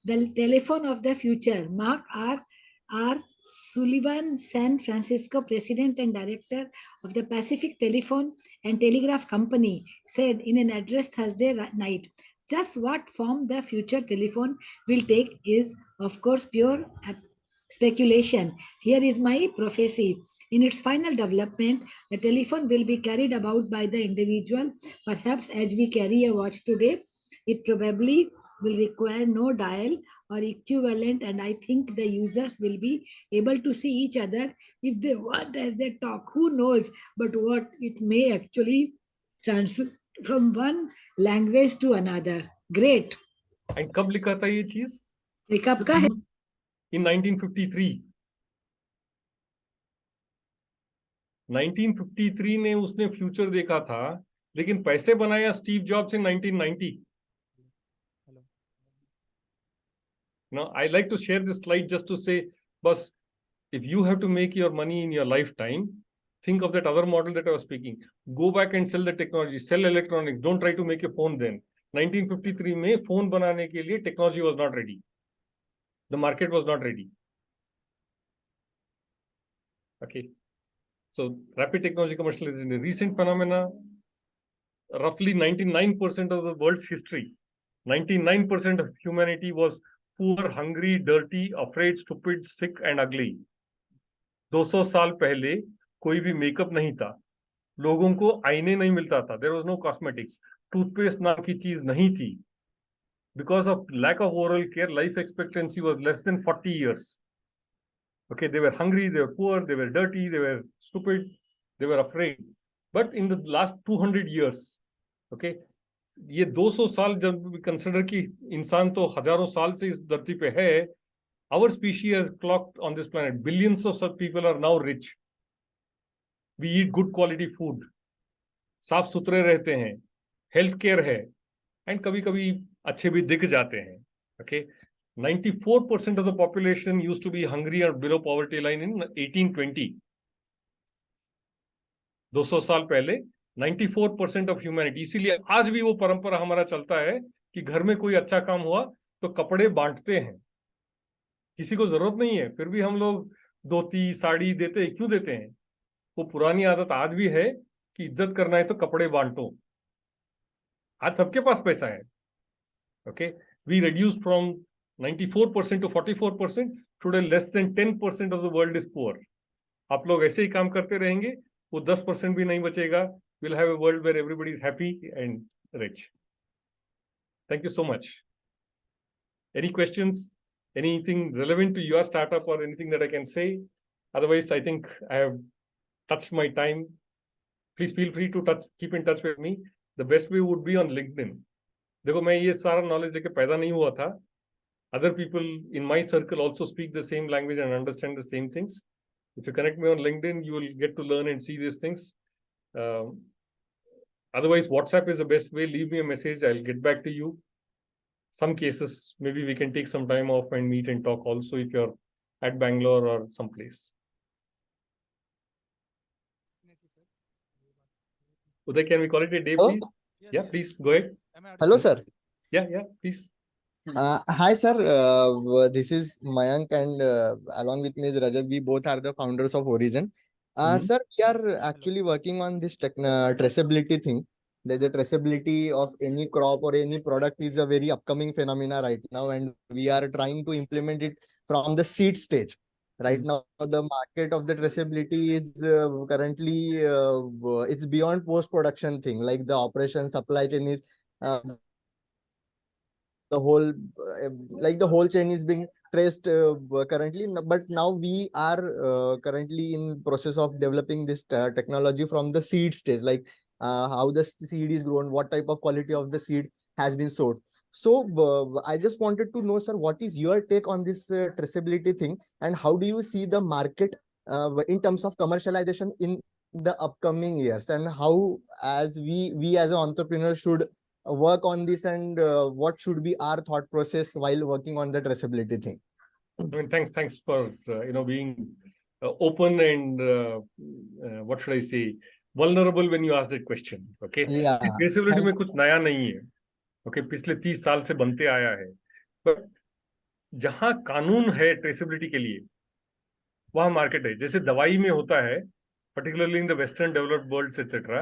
the telephone of the future. Mark R. Sullivan, San Francisco president and director of the Pacific Telephone and Telegraph Company, said in an address Thursday night, just what form the future telephone will take is, of course, pure speculation. Here is my prophecy. In its final development, the telephone will be carried about by the individual, perhaps as we carry a watch today. It probably will require no dial or equivalent, and I think the users will be able to see each other if they want as they talk. Who knows? But what it may actually translate from one language to another. Great.
And कब लिखा था ये चीज?
ये कब का है?
In 1953. 1953 ने उसने फ्यूचर देखा था, लेकिन पैसे बनाया Steve jobs in 1990. Now, I like to share this slide just to say, boss, if you have to make your money in your lifetime, think of that other model that I was speaking. Go back and sell the technology, sell electronics. Don't try to make a phone then. 1953 में phone बनाने के लिए technology was not ready. The market was not ready. Okay. So rapid technology commercialization, a recent phenomena. Roughly 99% of the world's history, 99% of humanity was poor, hungry, dirty, afraid, stupid, sick and ugly. 200 साल पहले कोई भी makeup नहीं था, लोगों को आईने नहीं मिलता था, there was no cosmetics, toothpaste नाम की चीज नहीं थी. Because of lack of oral care, life expectancy was less than 40 years. Okay, they were hungry, they were poor, they were dirty, they were stupid, they were afraid. But in the last 200 years, okay, ये 200 साल जब consider कि इंसान तो हजारों साल से इस धरती पे है, our species has clocked on this planet. Billions of such people are now rich. We eat good quality food. साफ सुथरे रहते हैं, हेल्थ केयर है, एंड कभी कभी अच्छे भी दिख जाते हैं. Okay, 94% of the population used to be hungry or below poverty line in 1820. 200 साल पहले 94% ऑफ ह्यूमैनिटी. इसीलिए आज भी वो परंपरा हमारा चलता है कि घर में कोई अच्छा काम हुआ तो कपड़े बांटते हैं. किसी को जरूरत नहीं है, फिर भी हम लोग धोती साड़ी देते हैं. क्यों देते हैं? वो पुरानी आदत आज भी है कि इज्जत करना है तो कपड़े बांटो. आज सबके पास पैसा है. Okay, we reduce from 94% to 44%. Today less than 10% of the world is poor. आप लोग ऐसे ही काम करते रहेंगे, वो 10% भी नहीं बचेगा. We'll have a world where everybody is happy and rich. Thank you so much. Any questions? Anything relevant to your startup or anything that I can say? Otherwise, I think I have touched my time. Please feel free to keep in touch with me. The best way would be on LinkedIn. देखो, मैं ये सारा knowledge लेके पैदा नहीं हुआ था. Other people in my circle also speak the same language and understand the same things. If you connect me on LinkedIn, you will get to learn and see these things. Otherwise, WhatsApp is the best way. Leave me a message. I'll get back to you. Some cases, maybe we can take some time off and meet and talk also if you're at Bangalore or someplace. Uday, can we call it a day, please? Yes, yeah, please go ahead.
Hello, sir.
Yeah, please.
Hi, sir. This is Mayank, and along with me is Rajat. We both are the founders of Origin. Sir, we are actually working on this traceability thing. The traceability of any crop or any product is a very upcoming phenomena right now, and we are trying to implement it from the seed stage. Right now, the market of the traceability is currently it's beyond post-production thing. Like the operation supply chain is the whole chain is being traced currently. But now we are currently in process of developing this technology from the seed stage, like how the seed is grown, what type of quality of the seed has been sowed. So I just wanted to know, sir, what is your take on this traceability thing, and how do you see the market in terms of commercialization in the upcoming years, and how as we as an entrepreneur should work on this, and what should be our thought process while working on the traceability thing?
I mean, thanks for being open and what should I say, vulnerable when you ask that question. Okay, traceability में कुछ नया नहीं है. Okay, पिछले 30 साल से बनते आया है. But जहां कानून है ट्रेसेबिलिटी के लिए, वहां मार्केट है. जैसे दवाई में होता है, particularly in the western developed worlds etcetera,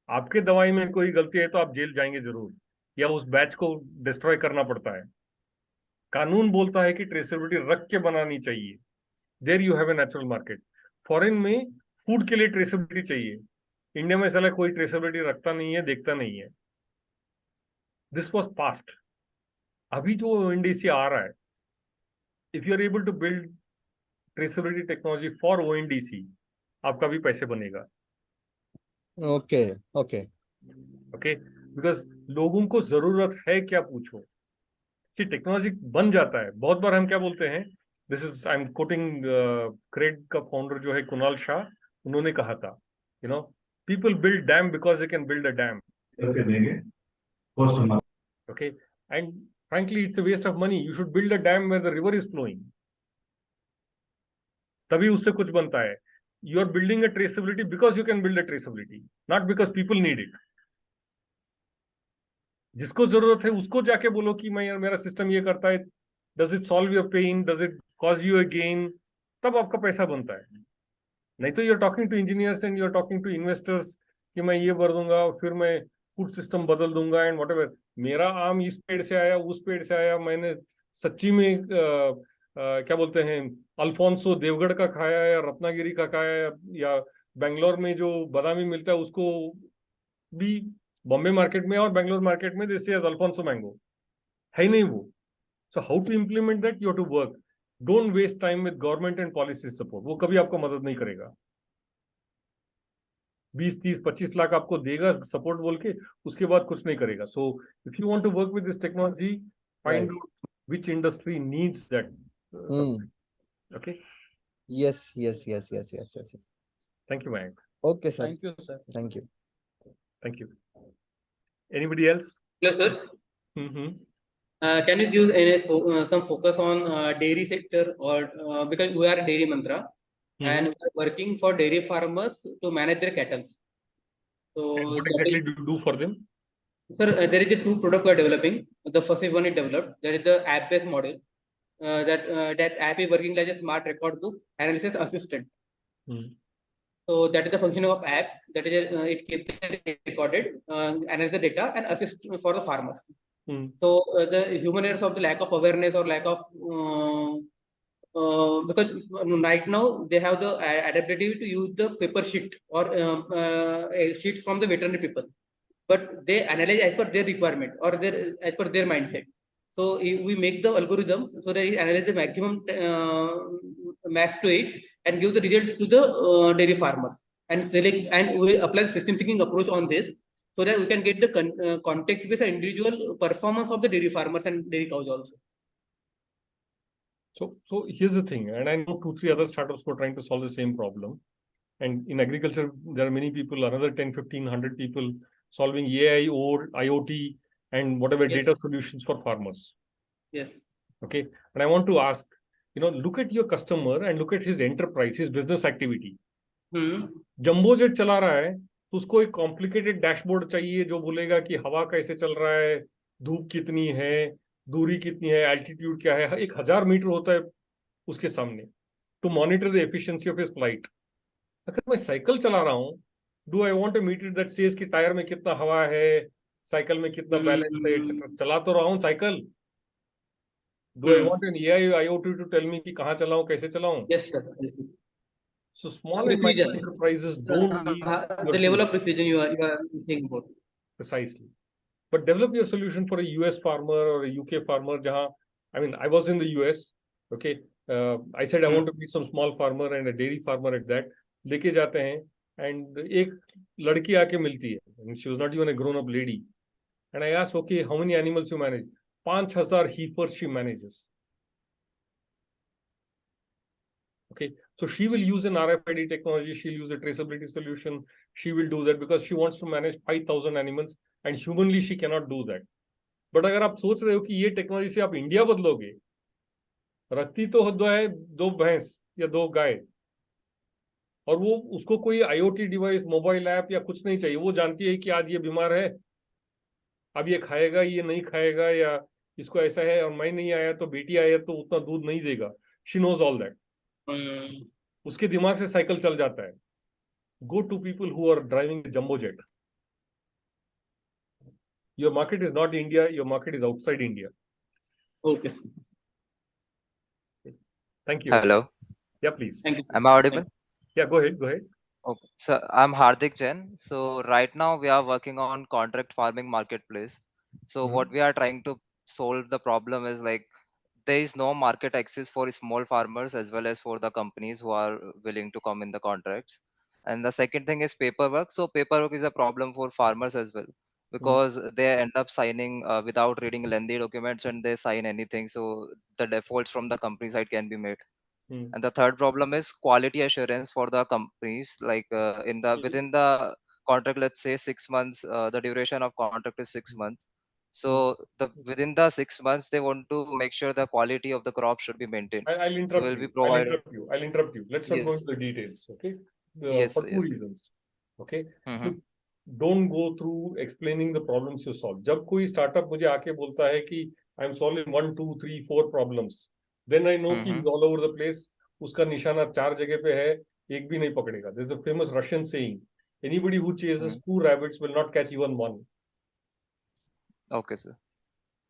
आपके दवाई में कोई गलती है तो आप जेल जाएंगे जरूर, या उस बैच को डिस्ट्रॉय करना पड़ता है. कानून बोलता है कि ट्रेसेबिलिटी रख के बनानी चाहिए. There you have a natural market. Foreign में फूड के लिए ट्रेसेबिलिटी चाहिए. इंडिया में साला कोई ट्रेसेबिलिटी रखता नहीं है, देखता नहीं है. This was past. अभी जो ओएनडीसी आ रहा है, if you are able to build traceability technology for ONDC, आपका भी पैसे बनेगा.
ओके ओके
ओके, बिकॉज लोगों को जरूरत है क्या, पूछो. सी टेक्नोलॉजी बन जाता है. बहुत बार हम क्या बोलते हैं, this is I am quoting Cred का फाउंडर जो है कुणाल शाह, उन्होंने कहा था, you know, people build dam because they can build a dam. Okay, and frankly it's a waste of money. You should build a dam where the river is flowing. तभी उससे कुछ बनता है. You are building a traceability because you can build a traceability, not because people need it. जिसको जरूरत है उसको जाके बोलो कि मैं मेरा सिस्टम ये करता है, does it solve your pain, does it cause you a gain, तब आपका पैसा बनता है. नहीं तो you're talking to engineers and you're talking to investors कि मैं ये भर दूंगा, फिर मैं फूड सिस्टम बदल दूंगा एंड व्हाटएवर. मेरा आम इस पेड़ से आया, उस पेड़ से आया, मैंने सच्ची में क्या बोलते हैं, अल्फोंसो देवगढ़ का खाया या रत्नागिरी का खाया, या बेंगलोर में जो बादामी मिलता है उसको भी बॉम्बे मार्केट में और बेंगलोर मार्केट में जैसे अल्फोंसो मैंगो है ही नहीं वो. So how to implement that, you have to work. Don't waste time with government and policy support. वो कभी आपको मदद नहीं करेगा. 20, 30, 25 लाख आपको देगा सपोर्ट बोल के, उसके बाद कुछ नहीं करेगा. So if you want to work with this technology, find out which industry needs that. Okay,
yes.
Thank you Mayank.
Okay sir,
Thank you, sir.
Thank you. Anybody else?
Hello, sir. Can you give some focus on dairy sector, or because we are a dairy mantra, and we are working for dairy farmers to manage their cattle. So
and what exactly do you do for them?
Sir, there is a two product we are developing. The first is one is developed. There is the app-based model. That app is working like a smart record book analysis assistant. So that is the function of app. That is it keeps it recorded, analyze the data, and assist for the farmers. So the human errors of the lack of awareness or lack of because right now they have the adaptability to use the paper sheet or sheets from the veterinary people, but they analyze as per their requirement or as per their mindset. So if we make the algorithm so that it analyze the maximum max to it and give the result to the dairy farmers, and select, and we apply the system thinking approach on this so that we can get the context based individual performance of the dairy farmers and dairy cows also.
So here's the thing, and I know 2, 3 other startups were trying to solve the same problem. And in agriculture, there are many people, another 10, 15, 100 people solving AI or IoT and whatever data solutions for farmers.
Yes.
Okay. And I want to ask, look at your customer and look at his enterprise, his business activity. Jumbo jet चला रहा है तो उसको एक complicated dashboard चाहिए जो बोलेगा कि हवा कैसे चल रहा है, धूप कितनी है, दूरी कितनी है, एल्टीट्यूड क्या है, 1000 मीटर होता है उसके सामने to monitor the efficiency of his flight. अगर मैं साइकिल चला रहा हूँ, do I want a meter that says कि टायर में कितना हवा है, साइकिल में कितना बैलेंस है, एटसेट्रा. चला तो रहा हूँ cycle. Do I want an AI IoT to tell me कि कहाँ चलाऊं, कैसे चलाऊं?
Yes, sir. Yes, sir.
So small and micro enterprises don't need
the level of precision you are saying about.
Precisely. But develop your solution for a US farmer or a UK farmer. I mean, I was in the US. Okay. I said I want to meet some small farmer and a dairy farmer at that. लेके जाते हैं and एक लड़की आके मिलती है. And she was not even a grown-up lady. And I asked, okay, how many animals you manage? 5,000 heifers she manages. Okay, so she will use an RFID technology, she'll use a traceability solution, she will do that because she wants to manage 5,000 animals and humanly she cannot do that. But अगर आप सोच रहे हो कि ये technology से आप India बदलोगे, रखती तो है 2 भैंस या 2 गाय और वो उसको कोई IoT डिवाइस, मोबाइल ऐप या कुछ नहीं चाहिए, वो जानती है कि आज ये बीमार है, अब ये खाएगा, ये नहीं खाएगा, या इसको ऐसा है, और मैं नहीं आया तो बेटी आया तो उतना दूध नहीं देगा. She knows all that. उसके दिमाग से साइकिल चल जाता है. Go to people who are driving jumbo jet. Your market is not India, your market is outside India.
Okay, sir.
Thank you.
Hello,
Yeah, please.
Thank you, sir.
am I audible?
Yeah, go ahead. Go ahead.
Okay, so I'm Hardik Jain. So right now we are working on contract farming marketplace. So
Mhm.
what we are trying to solve the problem is like there is no market access for small farmers as well as for the companies who are willing to come in the contracts. And the second thing is paperwork. So paperwork is a problem for farmers as well because they end up signing without reading lengthy documents and they sign anything. So the defaults from the company side can be made. And the third problem is quality assurance for the companies, like in the within the contract, let's say 6 months, the duration of contract is 6 months. So the within the 6 months, they want to make sure the quality of the crop should be maintained.
I'll
So
interrupt
will be
you. I'll
provided.
interrupt you. I'll interrupt you. Let's not go
Yes.
into the details. Okay.
Yes,
For two
yes.
reasons. Okay.
Mhm.
Look, don't go through explaining the problems you solve. जब कोई startup मुझे आके बोलता है कि I'm solving 1, 2, 3, 4 problems, then I know कि he's all over the place. उसका निशाना 4 जगह पे है, एक भी नहीं पकड़ेगा. There's a famous Russian saying: anybody who chases 2 rabbits will not catch even one.
Okay, sir.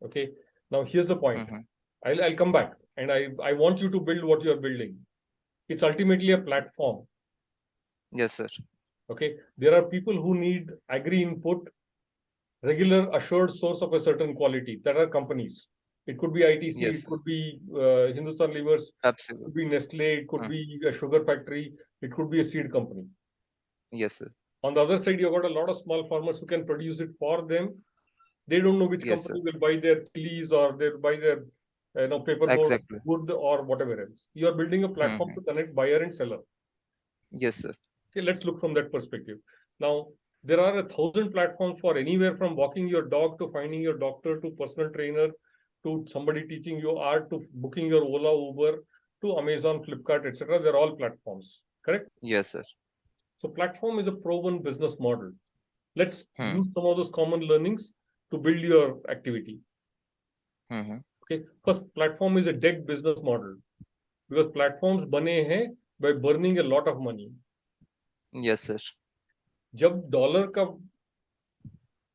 Okay. Now here's the point. I'll come back, and I want you to build what you are building. It's ultimately a platform.
Yes, sir.
Okay. There are people who need agri input, regular assured source of a certain quality. That are companies. It could be ITC,
Yes,
it
sir.
could be Hindustan Levers, it
Absolutely.
could be Nestle, it could be a sugar factory, it could be a seed company.
Yes, sir.
On the other side, you've got a lot of small farmers who can produce it for them. They don't know which
Yes,
company will buy their chilies or they'll buy their paperboard,
Exactly.
wood, or whatever else. You are building a platform to connect buyer and seller.
Yes, sir.
Okay, let's look from that perspective. Now, there are 1,000 platforms for anywhere from walking your dog to finding your doctor to personal trainer to somebody teaching you art to booking your Ola, Uber to Amazon, Flipkart, etc. They're all platforms, correct?
Yes, sir.
So platform is a proven business model. Let's use some of those common learnings to build your activity. Okay, first, platform is a dead business model because platforms bane hain by burning a lot of money.
Yes, sir.
जब dollar का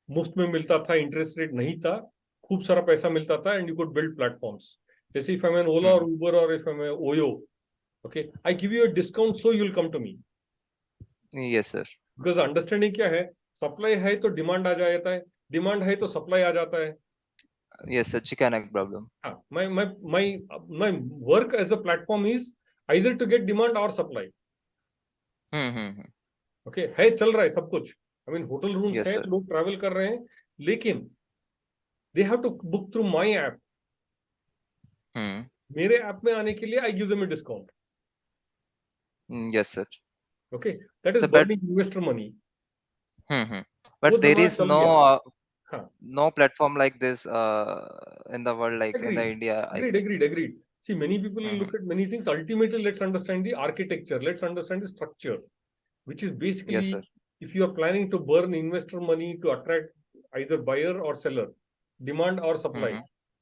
मुफ्त में मिलता था, interest rate नहीं था, खूब सारा पैसा मिलता था, and you could build platforms. जैसे इफ आई एम ओला और उबर और if I am Oyo, okay, I give you a discount so you will come to me.
Yes, sir.
Because understanding क्या है, सप्लाई है तो डिमांड आ जाता है, डिमांड है तो सप्लाई आ जाता है.
Yes, sir. Chicken egg problem.
My work as a platform is either to get demand or supply. Okay, है, चल रहा है सब कुछ. I mean, hotel rooms
Yes,
है,
sir.
लोग ट्रैवल कर रहे हैं, लेकिन they have to book through my app. मेरे ऐप में आने के लिए I give them a discount.
Yes, sir.
Okay, that is
So, but
burning investor money.
but
वो
there
धंधा
is
चल
no
गया. हाँ.
no platform like this in the world, like in the
Agreed.
India.
Agreed. See, many people look at many things. Ultimately, let's understand the architecture. Let's understand the structure, which is basically,
Yes, sir.
if you are planning to burn investor money to attract either buyer or seller, demand or supply,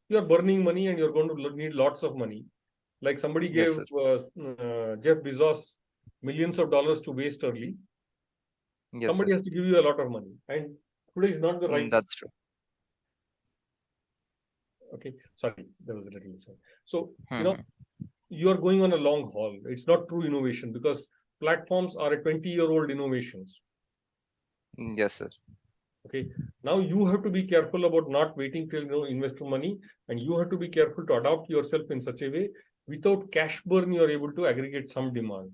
you are burning money and you're going to need lots of money. Like somebody
Yes,
gave Jeff Bezos millions of dollars to waste early.
Yes,
Somebody
sir.
has to give you a lot of money, and today is not the right.
That's true.
Okay, sorry, there was a little mistake. So you are going on a long haul. It's not true innovation because platforms are a 20-year-old innovations.
Yes, sir.
Okay, now you have to be careful about not waiting till investor money, and you have to be careful to adopt yourself in such a way without cash burn you are able to aggregate some demand.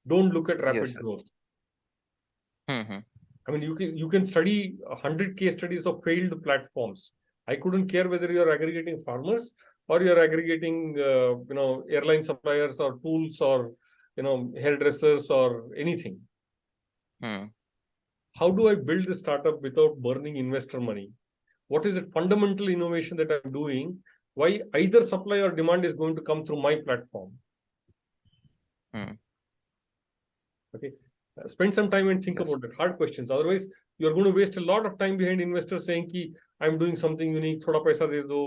Don't look at rapid
Yes, sir.
growth. I mean, you can study 100 case studies of failed platforms. I couldn't care whether you are aggregating farmers or you are aggregating airline suppliers or tools or hairdressers or anything. How do I build a startup without burning investor money? What is the fundamental innovation that I'm doing? Why either supply or demand is going to come through my platform? Okay, spend some time and think
Yes.
about it. Hard questions. Otherwise, you are going to waste a lot of time behind investors saying कि I'm doing something unique. थोड़ा पैसा दे दो,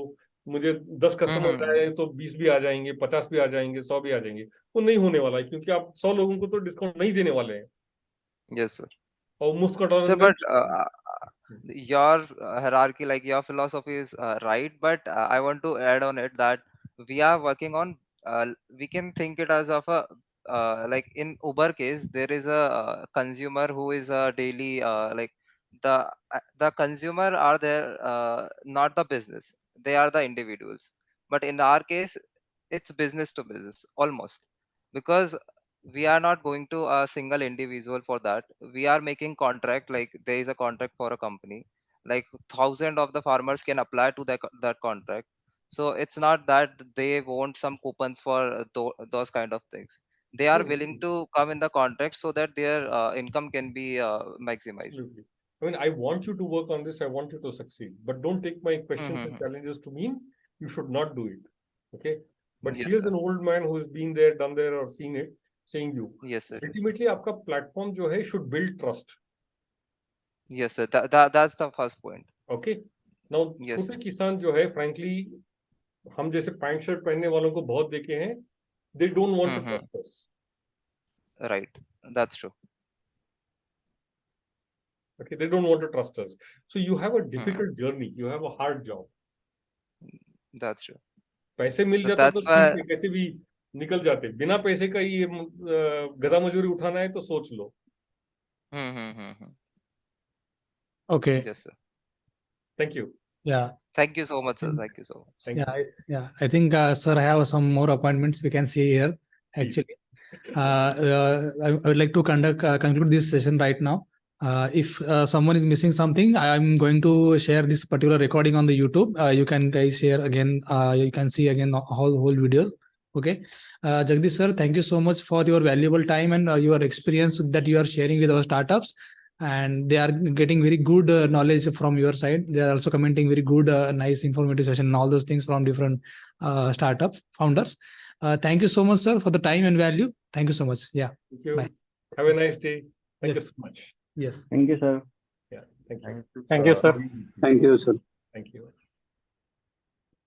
मुझे 10 customer आए तो 20 भी आ जाएंगे, 50 भी आ जाएंगे, 100 भी आ जाएंगे. वो नहीं होने वाला है क्योंकि आप 100 लोगों को तो डिस्काउंट नहीं देने वाले हैं.
Yes, sir.
और मुफ्त का
Sir,
tolerance.
but your hierarchy, like your philosophy is right, but I want to add on it that we are working on, we can think it as of a, like in Uber case, there is a consumer who is a daily, like the consumer are there, not the business, they are the individuals. But in our case, it's business to business almost, because we are not going to a single individual for that. We are making contract, like there is a contract for a company, like thousand of the farmers can apply to that contract. So it's not that they want some coupons for those kind of things. They are willing to come in the contract so that their income can be maximized.
Absolutely. I mean, I want you to work on this. I want you to succeed. But don't take my questions and challenges to mean you should not do it. Okay. But
Yes,
here's
sir.
an old man who's been there, done there, or seen it, saying you.
Yes, sir.
Ultimately, आपका platform जो है should build trust.
Yes, sir. That's the first point.
Okay. Now,
Yes,
छोटे
sir.
किसान जो है, frankly, हम जैसे pant shirt पहनने वालों को बहुत देखे हैं. They don't want to trust us.
Right. That's true.
Okay, they don't want to trust us. So you have a difficult journey. You have a hard job.
That's true.
पैसे मिल
So
जाता तो
that's why.
ठीक है, कैसे भी निकल जाते. बिना पैसे का ये गधा मजदूरी उठाना है तो सोच लो.
Okay.
Yes, sir.
Thank you.
Yeah.
Thank you so much, sir. Thank you so much.
Thank
Yeah.
you.
I think, sir, I have some more appointments we can see here. Actually, I would like to conclude this session right now. If someone is missing something, I am going to share this particular recording on the YouTube. You can guys share again. You can see again the whole video. Okay. Jagdish sir, thank you so much for your valuable time and your experience that you are sharing with our startups. And they are getting very good knowledge from your side. They are also commenting very good, nice informative session and all those things from different startup founders. Thank you so much, sir, for the time and value. Thank you so much. Yeah.
Thank you.
Bye.
Have a nice day. Thank
Yes.
you so much.
Yes.
Thank you, sir.
Yeah. Thank you.
Thank you, sir.
Thank you, sir.
Thank you.